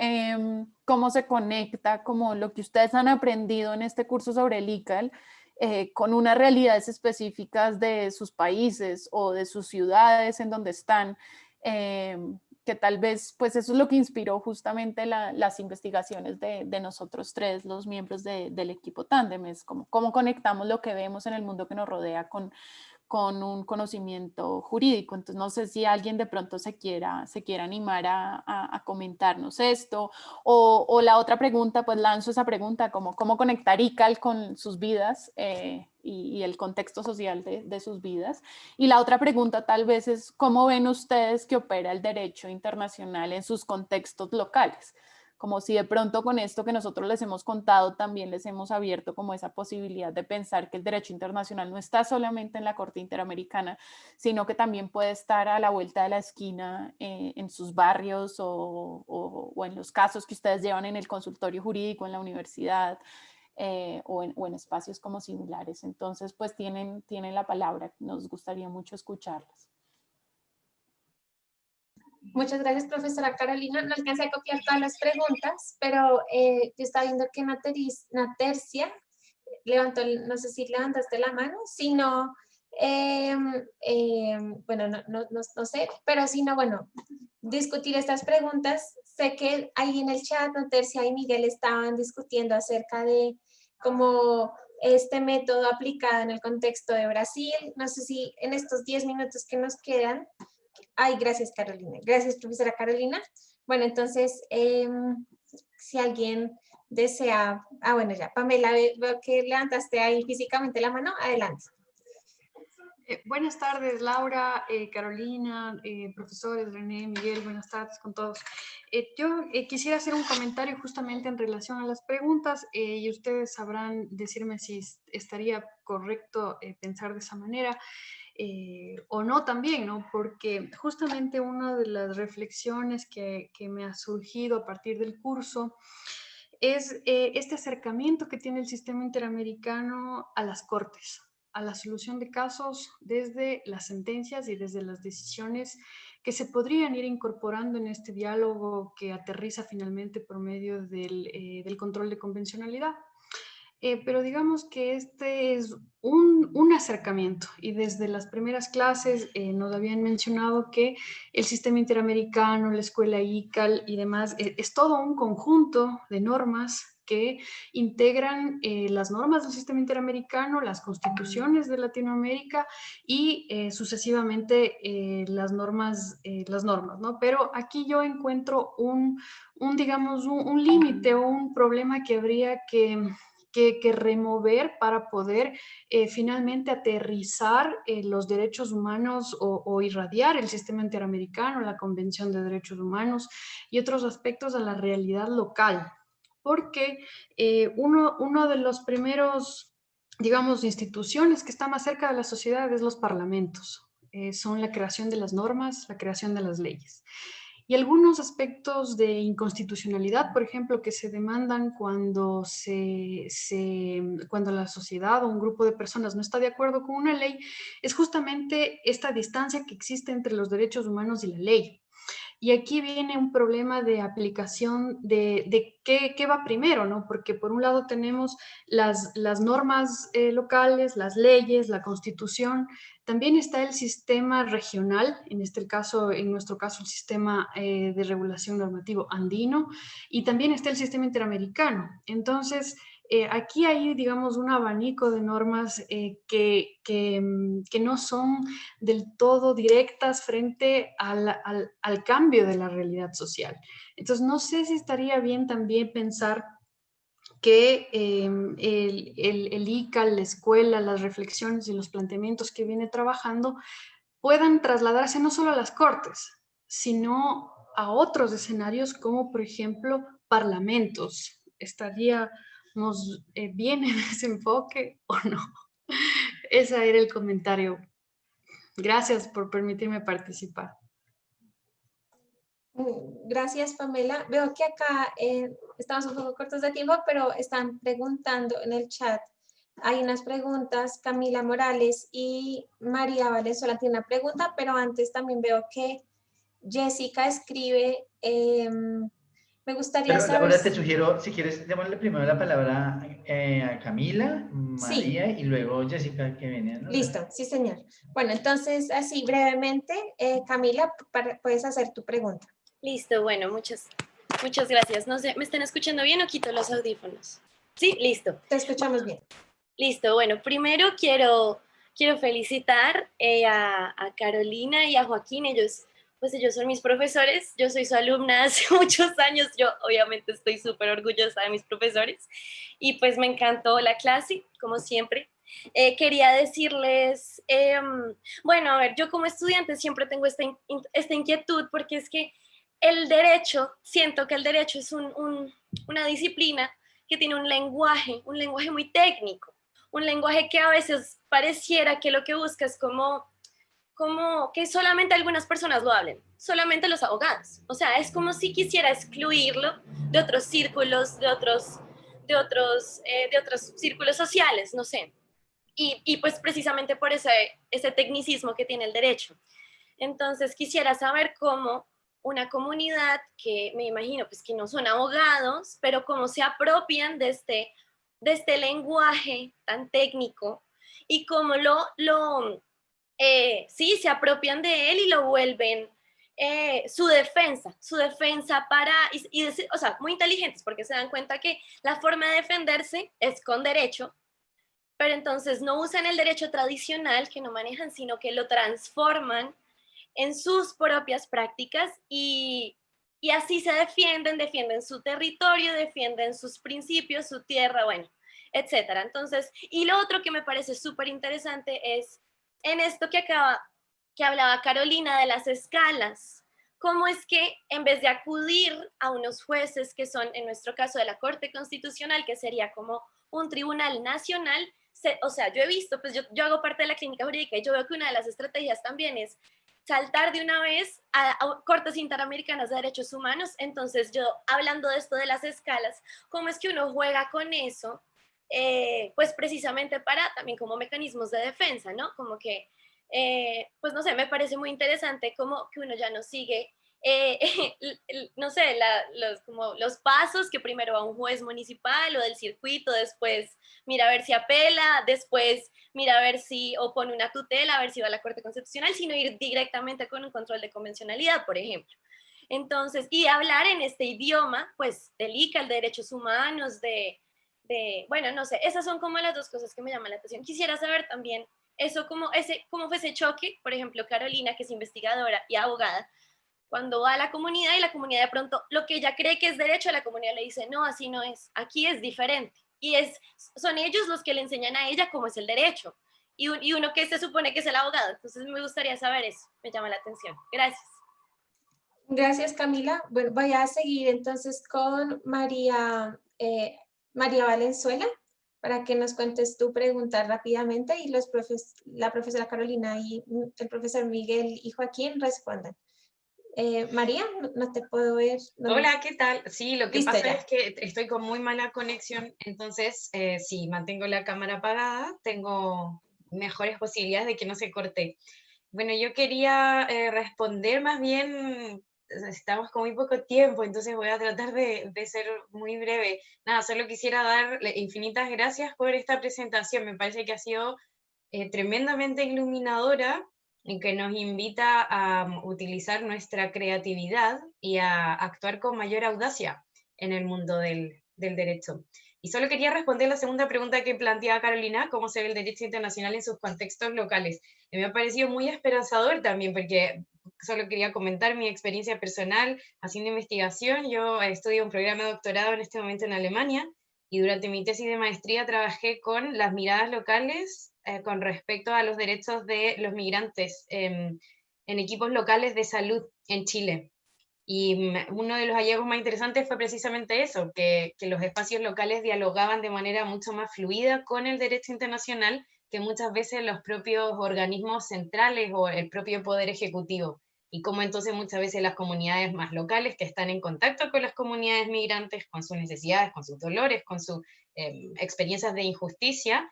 cómo se conecta como lo que ustedes han aprendido en este curso sobre el ICAL con unas realidades específicas de sus países o de sus ciudades en donde están, que tal vez pues eso es lo que inspiró justamente las investigaciones de nosotros tres, los miembros del equipo Tándem, es como cómo conectamos lo que vemos en el mundo que nos rodea con un conocimiento jurídico. Entonces no sé si alguien de pronto se quiera animar a comentarnos esto, o la otra pregunta, pues lanzo esa pregunta, como cómo conectar ICAL con sus vidas y el contexto social de sus vidas. Y la otra pregunta tal vez es cómo ven ustedes que opera el derecho internacional en sus contextos locales, como si de pronto con esto que nosotros les hemos contado también les hemos abierto como esa posibilidad de pensar que el derecho internacional no está solamente en la Corte Interamericana, sino que también puede estar a la vuelta de la esquina en sus barrios o en los casos que ustedes llevan en el consultorio jurídico, en la universidad o en espacios como similares. Entonces, pues tienen la palabra. Nos gustaría mucho escucharlas. Muchas gracias, profesora Carolina. No alcancé a copiar todas las preguntas, pero yo estaba viendo que Natercia levantó, no sé si levantaste la mano, si no, bueno, no sé, pero si no, bueno, discutir estas preguntas. Sé que ahí en el chat Natercia y Miguel estaban discutiendo acerca de cómo este método aplicado en el contexto de Brasil. No sé si en estos 10 minutos que nos quedan. Ay, gracias, Carolina. Gracias, profesora Carolina. Bueno, entonces, si alguien desea... Ah, bueno, ya. Pamela, veo que levantaste ahí físicamente la mano. Adelante. Buenas tardes, Laura, Carolina, profesores, René, Miguel, buenas tardes con todos. Yo quisiera hacer un comentario justamente en relación a las preguntas y ustedes sabrán decirme si estaría correcto pensar de esa manera. O no también, ¿no? Porque justamente una de las reflexiones que me ha surgido a partir del curso es este acercamiento que tiene el sistema interamericano a las cortes, a la solución de casos desde las sentencias y desde las decisiones que se podrían ir incorporando en este diálogo que aterriza finalmente por medio del control de convencionalidad. Pero digamos que este es un acercamiento y desde las primeras clases nos habían mencionado que el sistema interamericano, la escuela ICAL y demás es todo un conjunto de normas que integran las normas del sistema interamericano, las constituciones de Latinoamérica y sucesivamente las normas, ¿no? Pero aquí yo encuentro digamos, un límite o un problema que habría que remover para poder finalmente aterrizar los derechos humanos o irradiar el sistema interamericano, la Convención de Derechos Humanos y otros aspectos a la realidad local. Porque uno de los primeros, digamos, instituciones que está más cerca de la sociedad es los parlamentos. Son la creación de las normas, la creación de las leyes. Y algunos aspectos de inconstitucionalidad, por ejemplo, que se demandan cuando la sociedad o un grupo de personas no está de acuerdo con una ley, es justamente esta distancia que existe entre los derechos humanos y la ley. Y aquí viene un problema de aplicación de qué va primero, ¿no? Porque por un lado tenemos las normas locales, las leyes, la constitución. También está el sistema regional, en nuestro caso el sistema de regulación normativo andino, y también está el sistema interamericano. Entonces, aquí hay, digamos, un abanico de normas que no son del todo directas frente al cambio de la realidad social. Entonces, no sé si estaría bien también pensar que el ICAL, la escuela, las reflexiones y los planteamientos que viene trabajando puedan trasladarse no solo a las cortes, sino a otros escenarios como, por ejemplo, parlamentos. ¿Estaríamos bien en ese enfoque o no? Ese era el comentario. Gracias por permitirme participar. Gracias, Pamela. Veo que acá estamos un poco cortos de tiempo, pero están preguntando en el chat. Hay unas preguntas, Camila Morales y María Valenzuela tiene una pregunta, pero antes también veo que Jessica escribe, me gustaría Pero saber... Laura, te sugiero, si quieres, démosle primero la palabra a Camila, Sí, María y luego Jessica que viene, ¿no? listo, sí señor. Bueno, entonces así brevemente, Camila, puedes hacer tu pregunta. Listo, bueno, muchas gracias. No sé, ¿me están escuchando bien o quito los audífonos? Sí, listo. Te escuchamos bien. Listo, bueno, primero quiero felicitar a Carolina y a Joaquín. Ellos son mis profesores. Yo soy su alumna hace muchos años. Yo obviamente estoy súper orgullosa de mis profesores. Y pues me encantó la clase, como siempre. Quería decirles, bueno, a ver, yo como estudiante siempre tengo esta inquietud porque es que siento que el derecho es una disciplina que tiene un lenguaje muy técnico, un lenguaje que a veces pareciera que lo que busca es como que solamente algunas personas lo hablen, solamente los abogados. O sea, es como si quisiera excluirlo de otros círculos, de otros círculos sociales, no sé. Y pues precisamente por ese tecnicismo que tiene el derecho. Entonces quisiera saber cómo una comunidad que me imagino pues que no son abogados, pero cómo se apropian de este lenguaje tan técnico y cómo sí, se apropian de él y lo vuelven su defensa o sea, muy inteligentes porque se dan cuenta que la forma de defenderse es con derecho, pero entonces no usan el derecho tradicional que no manejan, sino que lo transforman en sus propias prácticas y así se defienden su territorio, defienden sus principios, su tierra, bueno, etcétera. Entonces, y lo otro que me parece súper interesante es en esto que hablaba Carolina de las escalas. ¿Cómo es que en vez de acudir a unos jueces que son, en nuestro caso, de la Corte Constitucional, que sería como un tribunal nacional, o sea, yo he visto, pues yo hago parte de la clínica jurídica y yo veo que una de las estrategias también es saltar de una vez a cortes interamericanas de derechos humanos. Entonces yo, hablando de esto de las escalas, ¿cómo es que uno juega con eso? Pues precisamente para también como mecanismos de defensa, ¿no? Como que, pues no sé, me parece muy interesante como que uno ya no sigue, no sé, como los pasos que primero va un juez municipal o del circuito, después mira a ver si apela, después mira a ver si opone una tutela, a ver si va a la Corte Constitucional, sino ir directamente con un control de convencionalidad, por ejemplo. Entonces, y hablar en este idioma, pues, del ICA, el de derechos humanos, bueno, no sé, esas son como las dos cosas que me llaman la atención. Quisiera saber también eso, cómo fue ese choque, por ejemplo, Carolina, que es investigadora y abogada, cuando va a la comunidad y la comunidad de pronto lo que ella cree que es derecho, la comunidad le dice, no, así no es, aquí es diferente. Y son ellos los que le enseñan a ella cómo es el derecho. Y uno que se supone que es el abogado. Entonces me gustaría saber eso, me llama la atención. Gracias. Gracias, Camila. Bueno, voy a seguir entonces con María Valenzuela para que nos cuentes tu pregunta rápidamente y la profesora Carolina y el profesor Miguel y Joaquín respondan. María, no te puedo ver. Hola, ¿qué tal? Sí, lo que Listo, pasa ya. es que estoy con muy mala conexión, entonces si mantengo la cámara apagada, tengo mejores posibilidades de que no se corte. Bueno, yo quería responder más bien, estamos con muy poco tiempo, entonces voy a tratar de ser muy breve. Nada, solo quisiera dar infinitas gracias por esta presentación, me parece que ha sido tremendamente iluminadora y que nos invita a utilizar nuestra creatividad y a actuar con mayor audacia en el mundo del derecho. Y solo quería responder la segunda pregunta que planteaba Carolina, cómo se ve el derecho internacional en sus contextos locales. Me ha parecido muy esperanzador también, porque solo quería comentar mi experiencia personal haciendo investigación. Yo estudio un programa de doctorado en este momento en Alemania, y durante mi tesis de maestría trabajé con las miradas locales con respecto a los derechos de los migrantes en equipos locales de salud en Chile. Y uno de los hallazgos más interesantes fue precisamente eso, que los espacios locales dialogaban de manera mucho más fluida con el derecho internacional que muchas veces los propios organismos centrales o el propio poder ejecutivo. Y como entonces muchas veces las comunidades más locales que están en contacto con las comunidades migrantes, con sus necesidades, con sus dolores, con sus experiencias de injusticia,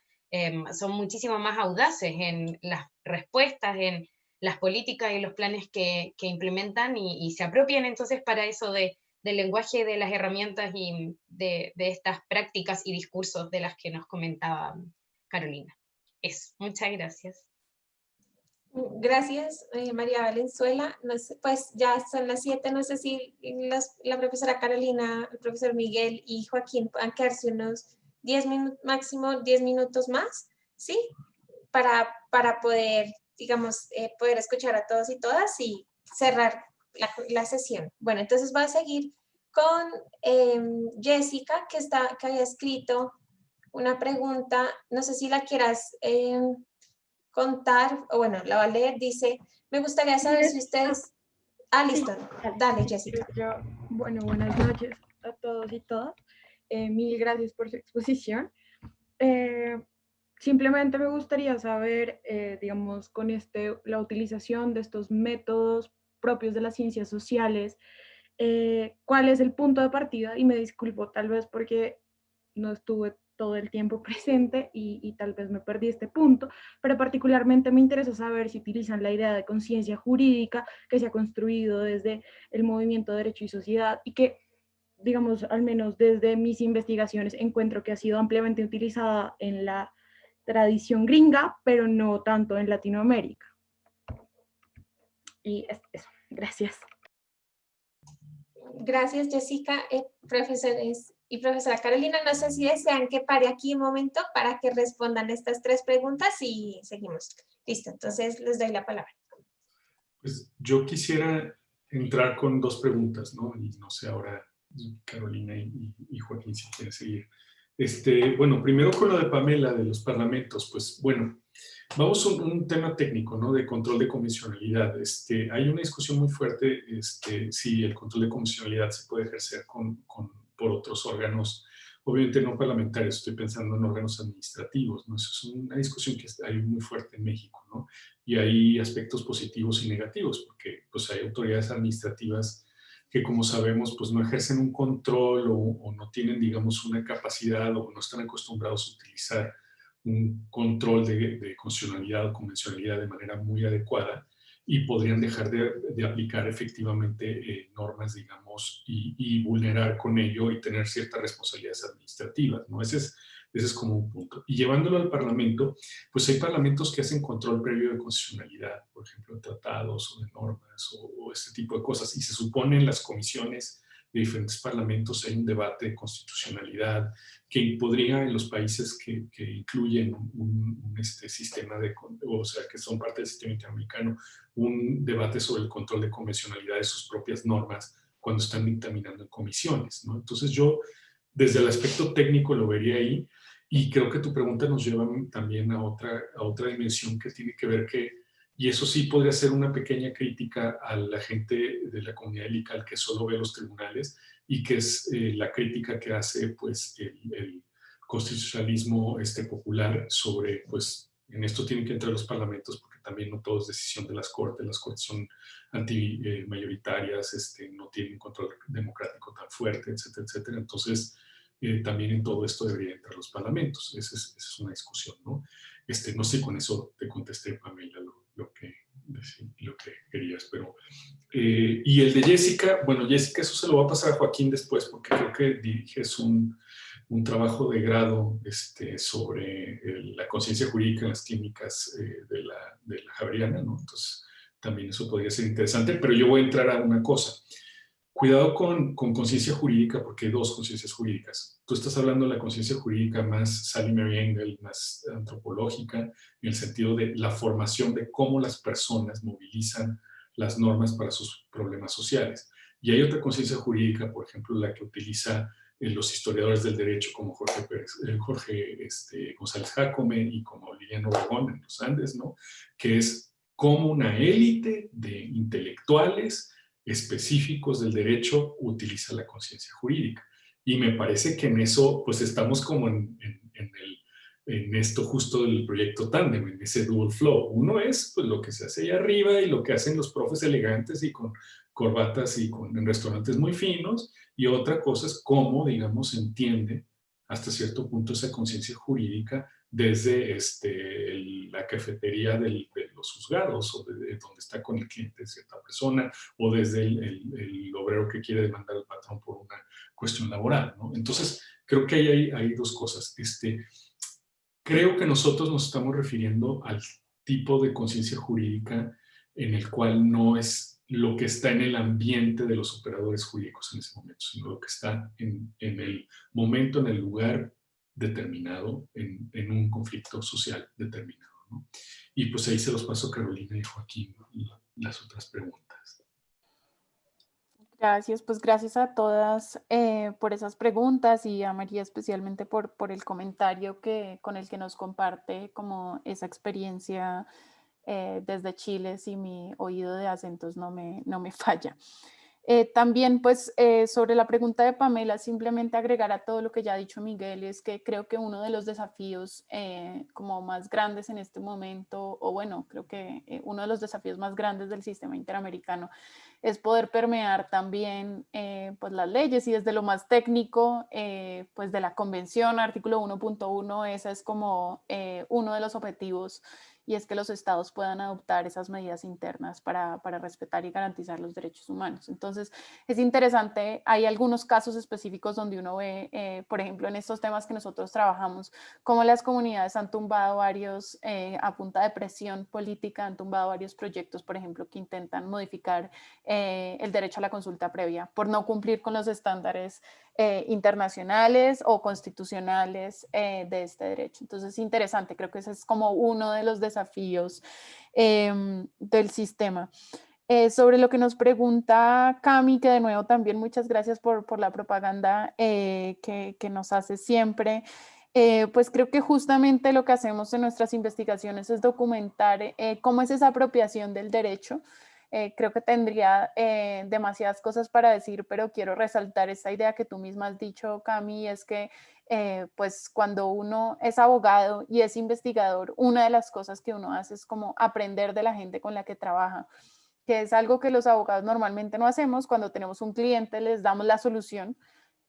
son muchísimo más audaces en las respuestas, en las políticas y los planes que implementan y se apropian entonces para eso del lenguaje, de las herramientas y de estas prácticas y discursos de las que nos comentaba Carolina. Eso, muchas gracias. Gracias, María Valenzuela. No sé, pues ya son las 7, no sé si la profesora Carolina, el profesor Miguel y Joaquín puedan quedarse unos 10 minutos, máximo 10 minutos más, ¿sí? Para poder, digamos, poder escuchar a todos y todas y cerrar la sesión. Bueno, entonces voy a seguir con Jessica, que había escrito una pregunta, no sé si la quieras contar, o bueno, la va a leer, dice, me gustaría saber si ustedes... Ah, listo, dale, Jessica. Bueno, buenas noches a todos y todas. Mil gracias por su exposición. Simplemente me gustaría saber, digamos, con la utilización de estos métodos propios de las ciencias sociales, cuál es el punto de partida, y me disculpo tal vez porque no estuve todo el tiempo presente y tal vez me perdí este punto, pero particularmente me interesa saber si utilizan la idea de conciencia jurídica que se ha construido desde el movimiento de Derecho y Sociedad y que, digamos, al menos desde mis investigaciones encuentro que ha sido ampliamente utilizada en la tradición gringa, pero no tanto en Latinoamérica. Y eso, gracias. Gracias, Jessica. Profesores y profesora Carolina, no sé si desean que pare aquí un momento para que respondan estas 3 preguntas y seguimos. Listo, entonces les doy la palabra. Pues yo quisiera entrar con 2 preguntas, ¿no? Y no sé ahora, Carolina y Joaquín, si quieren seguir. Bueno, primero con lo de Pamela, de los parlamentos, pues bueno, vamos a un tema técnico, ¿no? De control de convencionalidad. Hay una discusión muy fuerte si el control de convencionalidad se puede ejercer por otros órganos, obviamente no parlamentarios, estoy pensando en órganos administrativos, ¿no? Eso es una discusión que hay muy fuerte en México, ¿no? Y hay aspectos positivos y negativos, porque pues hay autoridades administrativas que, como sabemos, pues no ejercen un control o no tienen, digamos, una capacidad o no están acostumbrados a utilizar un control de constitucionalidad o convencionalidad de manera muy adecuada y podrían dejar de aplicar efectivamente normas, digamos, y vulnerar con ello y tener ciertas responsabilidades administrativas, ¿no? Ese es como un punto. Y llevándolo al Parlamento, pues hay parlamentos que hacen control previo de constitucionalidad, por ejemplo, de tratados o de normas o todo este tipo de cosas. Y se supone en las comisiones de diferentes parlamentos hay un debate de constitucionalidad que podría en los países que incluyen un sistema o sea, que son parte del sistema interamericano, un debate sobre el control de convencionalidad de sus propias normas cuando están dictaminando en comisiones, ¿no? Entonces yo, desde el aspecto técnico, lo vería ahí, y creo que tu pregunta nos lleva también a otra dimensión que tiene que ver y eso sí podría ser una pequeña crítica a la gente de la comunidad LICAL que solo ve los tribunales, y que es la crítica que hace pues el constitucionalismo popular sobre, pues en esto tienen que entrar los parlamentos, porque también no todo es decisión de las cortes son antimayoritarias, no tienen control democrático tan fuerte, etcétera, etcétera. Entonces, también en todo esto debería entrar los parlamentos. Esa es una discusión, ¿no? No sé si con eso te contesté, Pamela, lo que querías, pero... y el de Jessica, bueno, Jessica, eso se lo va a pasar a Joaquín después, porque creo que diriges un trabajo de grado sobre la conciencia jurídica en las clínicas de la Javeriana, ¿no? Entonces, también eso podría ser interesante, pero yo voy a entrar a una cosa. Cuidado con conciencia jurídica, porque hay dos conciencias jurídicas. Tú estás hablando de la conciencia jurídica más Sally Mary Engel, más antropológica, en el sentido de la formación de cómo las personas movilizan las normas para sus problemas sociales. Y hay otra conciencia jurídica, por ejemplo, la que utiliza los historiadores del derecho como Jorge González Jácome y como Liliana Obregón en los Andes, ¿no? Que es cómo una élite de intelectuales específicos del derecho utiliza la conciencia jurídica. Y me parece que en eso, pues estamos como en esto justo del proyecto Tándem, en ese dual flow. Uno es pues, lo que se hace allá arriba y lo que hacen los profes elegantes y con corbatas y en restaurantes muy finos, y otra cosa es cómo, digamos, se entiende hasta cierto punto esa conciencia jurídica desde la cafetería de los juzgados, o de donde está con el cliente cierta persona, o desde el obrero que quiere demandar al patrón por una cuestión laboral, ¿no? Entonces, creo que ahí hay dos cosas. Creo que nosotros nos estamos refiriendo al tipo de conciencia jurídica en el cual no es lo que está en el ambiente de los operadores jurídicos en ese momento, sino lo que está en el momento, en el lugar determinado, en un conflicto social determinado, ¿no? Y pues ahí se los paso a Carolina y Joaquín las otras preguntas. Gracias, pues gracias a todas por esas preguntas, y a María especialmente por el comentario con el que nos comparte como esa experiencia desde Chile, si mi oído de acentos no me falla. También pues sobre la pregunta de Pamela, simplemente agregar a todo lo que ya ha dicho Miguel, es que creo que uno de los desafíos como más grandes en este momento, o bueno, creo que uno de los desafíos más grandes del sistema interamericano es poder permear también pues las leyes, y desde lo más técnico, pues de la convención, artículo 1.1, ese es como uno de los objetivos, y es que los estados puedan adoptar esas medidas internas para respetar y garantizar los derechos humanos. Entonces, es interesante, hay algunos casos específicos donde uno ve, por ejemplo, en estos temas que nosotros trabajamos, cómo las comunidades han tumbado varios, a punta de presión política, han tumbado varios proyectos, por ejemplo, que intentan modificar el derecho a la consulta previa por no cumplir con los estándares internacionales o constitucionales de este derecho. Entonces es interesante, creo que ese es como uno de los desafíos del sistema. Sobre lo que nos pregunta Cami, que de nuevo también muchas gracias por la propaganda que nos hace siempre. Pues creo que justamente lo que hacemos en nuestras investigaciones es documentar cómo es esa apropiación del derecho. Creo que tendría demasiadas cosas para decir, pero quiero resaltar esta idea que tú misma has dicho, Cami, es que pues cuando uno es abogado y es investigador, una de las cosas que uno hace es como aprender de la gente con la que trabaja, que es algo que los abogados normalmente no hacemos. Cuando tenemos un cliente les damos la solución,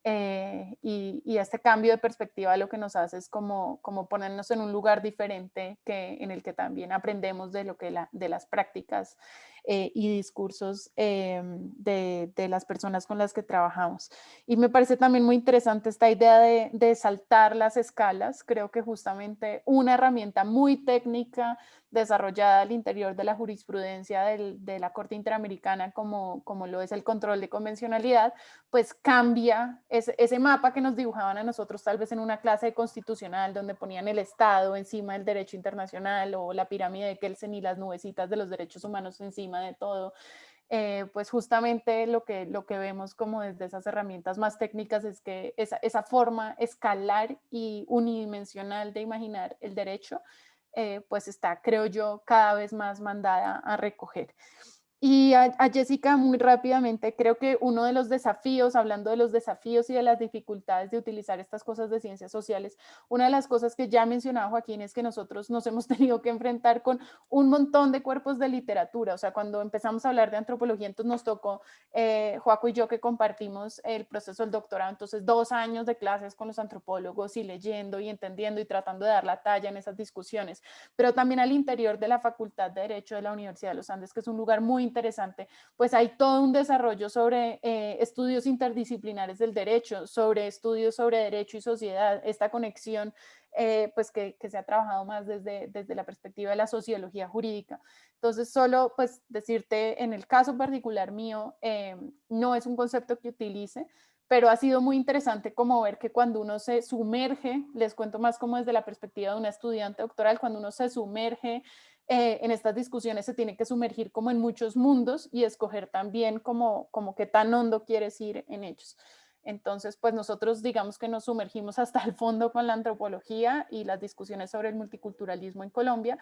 y este cambio de perspectiva lo que nos hace es como ponernos en un lugar diferente en el que también aprendemos de las prácticas y discursos de las personas con las que trabajamos. Y me parece también muy interesante esta idea de saltar las escalas. Creo que justamente una herramienta muy técnica desarrollada al interior de la jurisprudencia de la Corte Interamericana, como lo es el control de convencionalidad, pues cambia ese mapa que nos dibujaban a nosotros tal vez en una clase de constitucional, donde ponían el Estado encima del derecho internacional, o la pirámide de Kelsen y las nubecitas de los derechos humanos encima de todo. Pues justamente lo que vemos como desde esas herramientas más técnicas es que esa forma escalar y unidimensional de imaginar el derecho, pues está, creo yo, cada vez más mandada a recoger. Y a Jessica, muy rápidamente, creo que uno de los desafíos, hablando de los desafíos y de las dificultades de utilizar estas cosas de ciencias sociales, una de las cosas que ya mencionaba Joaquín es que nosotros nos hemos tenido que enfrentar con un montón de cuerpos de literatura. O sea, cuando empezamos a hablar de antropología, entonces nos tocó, Joaco y yo, que compartimos el proceso del doctorado, entonces 2 años de clases con los antropólogos y leyendo y entendiendo y tratando de dar la talla en esas discusiones, pero también al interior de la Facultad de Derecho de la Universidad de los Andes, que es un lugar muy interesante, pues hay todo un desarrollo sobre estudios interdisciplinares del derecho, sobre estudios sobre derecho y sociedad, esta conexión pues que se ha trabajado más desde la perspectiva de la sociología jurídica. Entonces, solo pues decirte, en el caso particular mío, no es un concepto que utilice, pero ha sido muy interesante como ver que cuando uno se sumerge, les cuento más como desde la perspectiva de una estudiante doctoral, cuando uno se sumerge en estas discusiones, se tiene que sumergir como en muchos mundos y escoger también como qué tan hondo quieres ir en ellos. Entonces, pues nosotros digamos que nos sumergimos hasta el fondo con la antropología y las discusiones sobre el multiculturalismo en Colombia.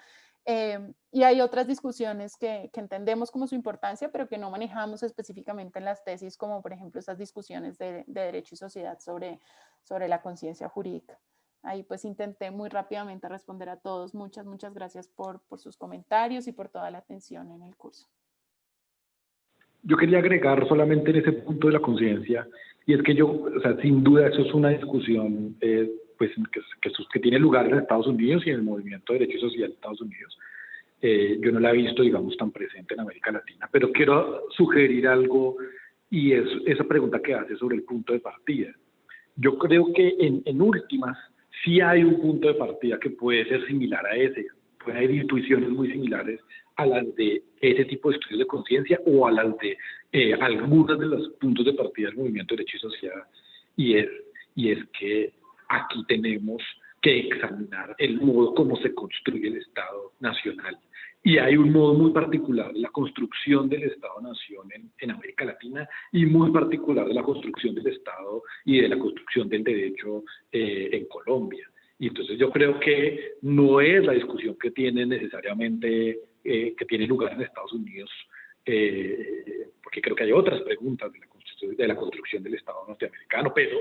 Y hay otras discusiones que entendemos como su importancia, pero que no manejamos específicamente en las tesis, como por ejemplo esas discusiones de derecho y sociedad sobre la conciencia jurídica. Ahí pues intenté muy rápidamente responder a todos. Muchas gracias por sus comentarios y por toda la atención en el curso. Yo quería agregar solamente en ese punto de la conciencia, y es que o sea, sin duda eso es una discusión pues, que tiene lugar en Estados Unidos y en el movimiento de derecho y sociedad de Estados Unidos. Yo no la he visto, digamos, tan presente en América Latina, pero quiero sugerir algo, y es esa pregunta que hace sobre el punto de partida. Yo creo que en últimas sí hay un punto de partida que puede ser similar a ese. Pueden haber intuiciones muy similares a las de ese tipo de estudios de conciencia o a las de algunos de los puntos de partida del movimiento de derecho y sociedad. Y es que aquí tenemos que examinar el modo como se construye el Estado nacional. Y hay un modo muy particular de la construcción del Estado-nación en América Latina, y muy particular de la construcción del Estado y de la construcción del derecho en Colombia. Y entonces yo creo que no es la discusión que tiene necesariamente, que tiene lugar en Estados Unidos, porque creo que hay otras preguntas de la construcción del Estado norteamericano, pero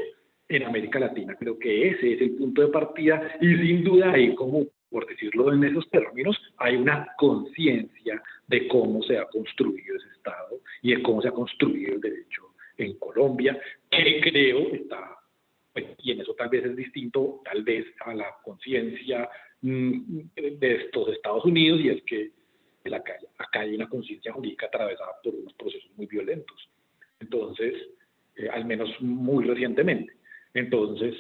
en América Latina creo que ese es el punto de partida, y sin duda hay, como por decirlo en esos términos, hay una conciencia de cómo se ha construido ese Estado y de cómo se ha construido el derecho en Colombia, que creo está, y en eso tal vez es distinto, tal vez a la conciencia de estos Estados Unidos, y es que acá hay una conciencia jurídica atravesada por unos procesos muy violentos. Entonces, al menos muy recientemente. Entonces,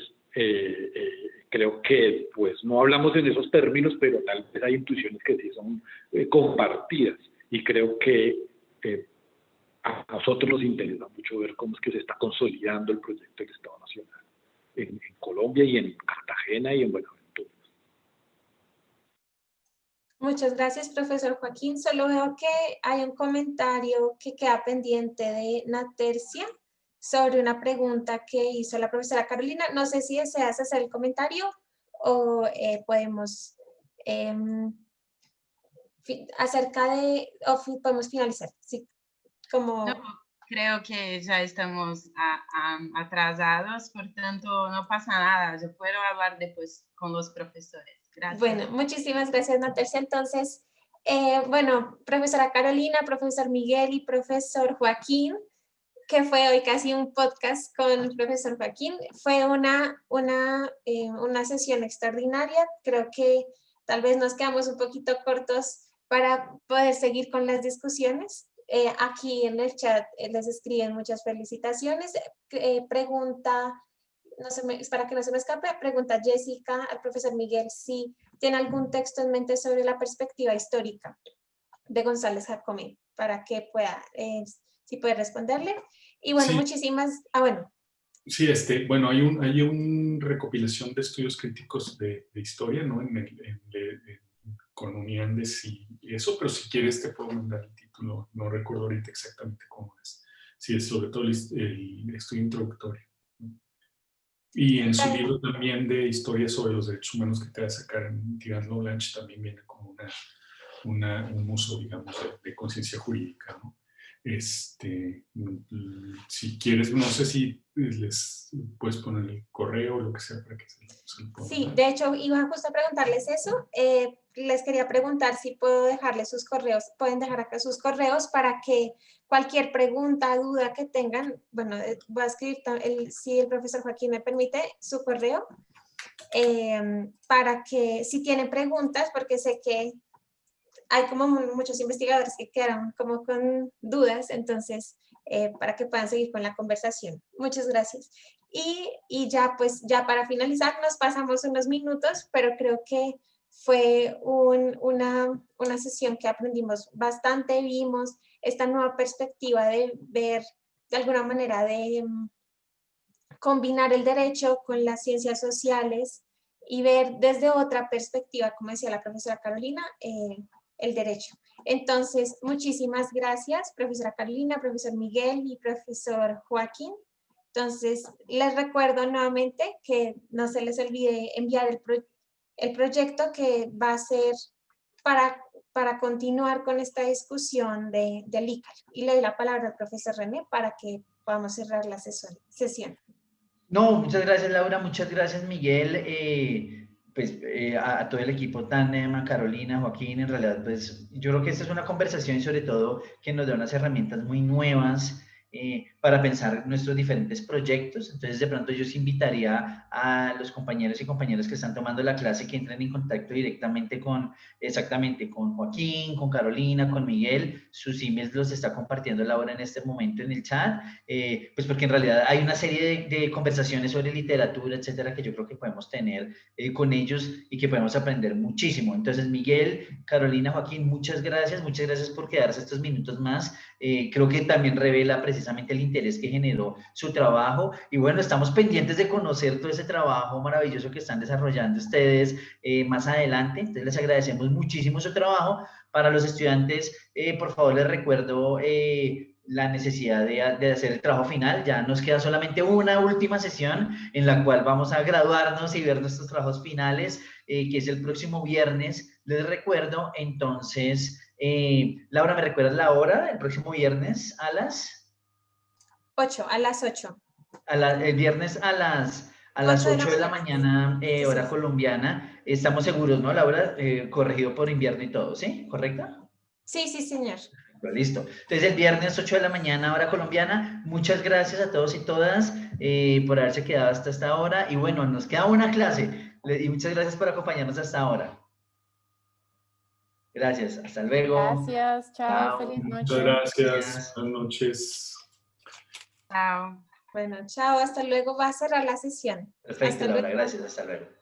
creo que pues no hablamos en esos términos, pero tal vez hay intuiciones que sí son compartidas, y creo que a nosotros nos interesa mucho ver cómo es que se está consolidando el proyecto del Estado Nacional en Colombia y en Cartagena y en Buenaventura. Muchas gracias, profesor Joaquín. Solo veo que hay un comentario que queda pendiente de Natercia sobre una pregunta que hizo la profesora Carolina. No sé si deseas hacer el comentario o podemos podemos finalizar. Sí, como... No, creo que ya estamos atrasados, por tanto no pasa nada. Yo puedo hablar después con los profesores. Gracias. Bueno, muchísimas gracias, Natercia. Entonces, bueno, profesora Carolina, profesor Miguel y profesor Joaquín, que fue hoy casi un podcast con el profesor Joaquín, fue una sesión extraordinaria. Creo que tal vez nos quedamos un poquito cortos para poder seguir con las discusiones. Aquí en el chat les escriben muchas felicitaciones. Pregunta, para que no se me escape, pregunta Jessica al profesor Miguel si tiene algún texto en mente sobre la perspectiva histórica de González Jacome, para que pueda, si puede responderle. Y bueno, Sí. muchísimas, bueno. Sí, bueno, hay una recopilación de estudios críticos de historia, ¿no? Con Uniandes y eso, pero si quieres te puedo mandar el título, no recuerdo ahorita exactamente cómo es. Sí, es sobre todo el estudio introductorio. Y en su libro también de historia sobre los derechos humanos que te va a sacar en Tirando Blanche también viene como un uso, digamos, de conciencia jurídica, ¿no? Si quieres, no sé si les puedes poner el correo o lo que sea para que se lo pongan. Sí, de hecho iba justo a preguntarles eso. Les quería preguntar si puedo dejarles sus correos, pueden dejar acá sus correos para que cualquier pregunta, duda que tengan, bueno, voy a escribir, si el profesor Joaquín me permite, su correo, para que si tienen preguntas, porque sé que hay como muchos investigadores que quedaron como con dudas, entonces para que puedan seguir con la conversación. Muchas gracias. Y ya pues ya para finalizar nos pasamos unos minutos, pero creo que fue una sesión que aprendimos bastante, vimos esta nueva perspectiva de ver de alguna manera de combinar el derecho con las ciencias sociales y ver desde otra perspectiva, como decía la profesora Carolina, el derecho. Entonces, muchísimas gracias, profesora Carolina, profesor Miguel y profesor Joaquín. Entonces, les recuerdo nuevamente que no se les olvide enviar el proyecto que va a ser para continuar con esta discusión del ICAR. Y le doy la palabra al profesor René para que podamos cerrar la sesión. No, muchas gracias Laura, muchas gracias Miguel, a todo el equipo Tandem, a Carolina, Joaquín, en realidad pues yo creo que esta es una conversación y sobre todo que nos da unas herramientas muy nuevas para pensar nuestros diferentes proyectos. Entonces de pronto yo os invitaría a los compañeros y compañeras que están tomando la clase que entren en contacto directamente con Joaquín, con Carolina, con Miguel. Sus emails los está compartiendo Laura en este momento en el chat, pues porque en realidad hay una serie de conversaciones sobre literatura, etcétera, que yo creo que podemos tener con ellos y que podemos aprender muchísimo. Entonces Miguel, Carolina, Joaquín, muchas gracias por quedarse estos minutos más. Creo que también revela precisamente el interés que generó su trabajo y bueno, estamos pendientes de conocer todo ese trabajo maravilloso que están desarrollando ustedes más adelante. Entonces les agradecemos muchísimo su trabajo. Para los estudiantes, por favor les recuerdo la necesidad de hacer el trabajo final. Ya nos queda solamente una última sesión en la cual vamos a graduarnos y ver nuestros trabajos finales, que es el próximo viernes. Les recuerdo, entonces, Laura, ¿me recuerdas la hora? El próximo viernes a las 8, a las 8. El viernes a las 8 de la mañana, hora sí. Colombiana. Estamos seguros, ¿no, Laura? Corregido por invierno y todo, ¿sí? ¿Correcta? Sí, sí, señor. Listo. Entonces, el viernes 8 de la mañana, hora colombiana. Muchas gracias a todos y todas por haberse quedado hasta esta hora. Y bueno, nos queda una clase. Y muchas gracias por acompañarnos hasta ahora. Gracias. Hasta luego. Gracias. Chao. Feliz noche. Muchas gracias. Buenas noches. Chao. Bueno, chao. Hasta luego. Va a cerrar la sesión. Perfecto, Laura. Gracias. Hasta luego.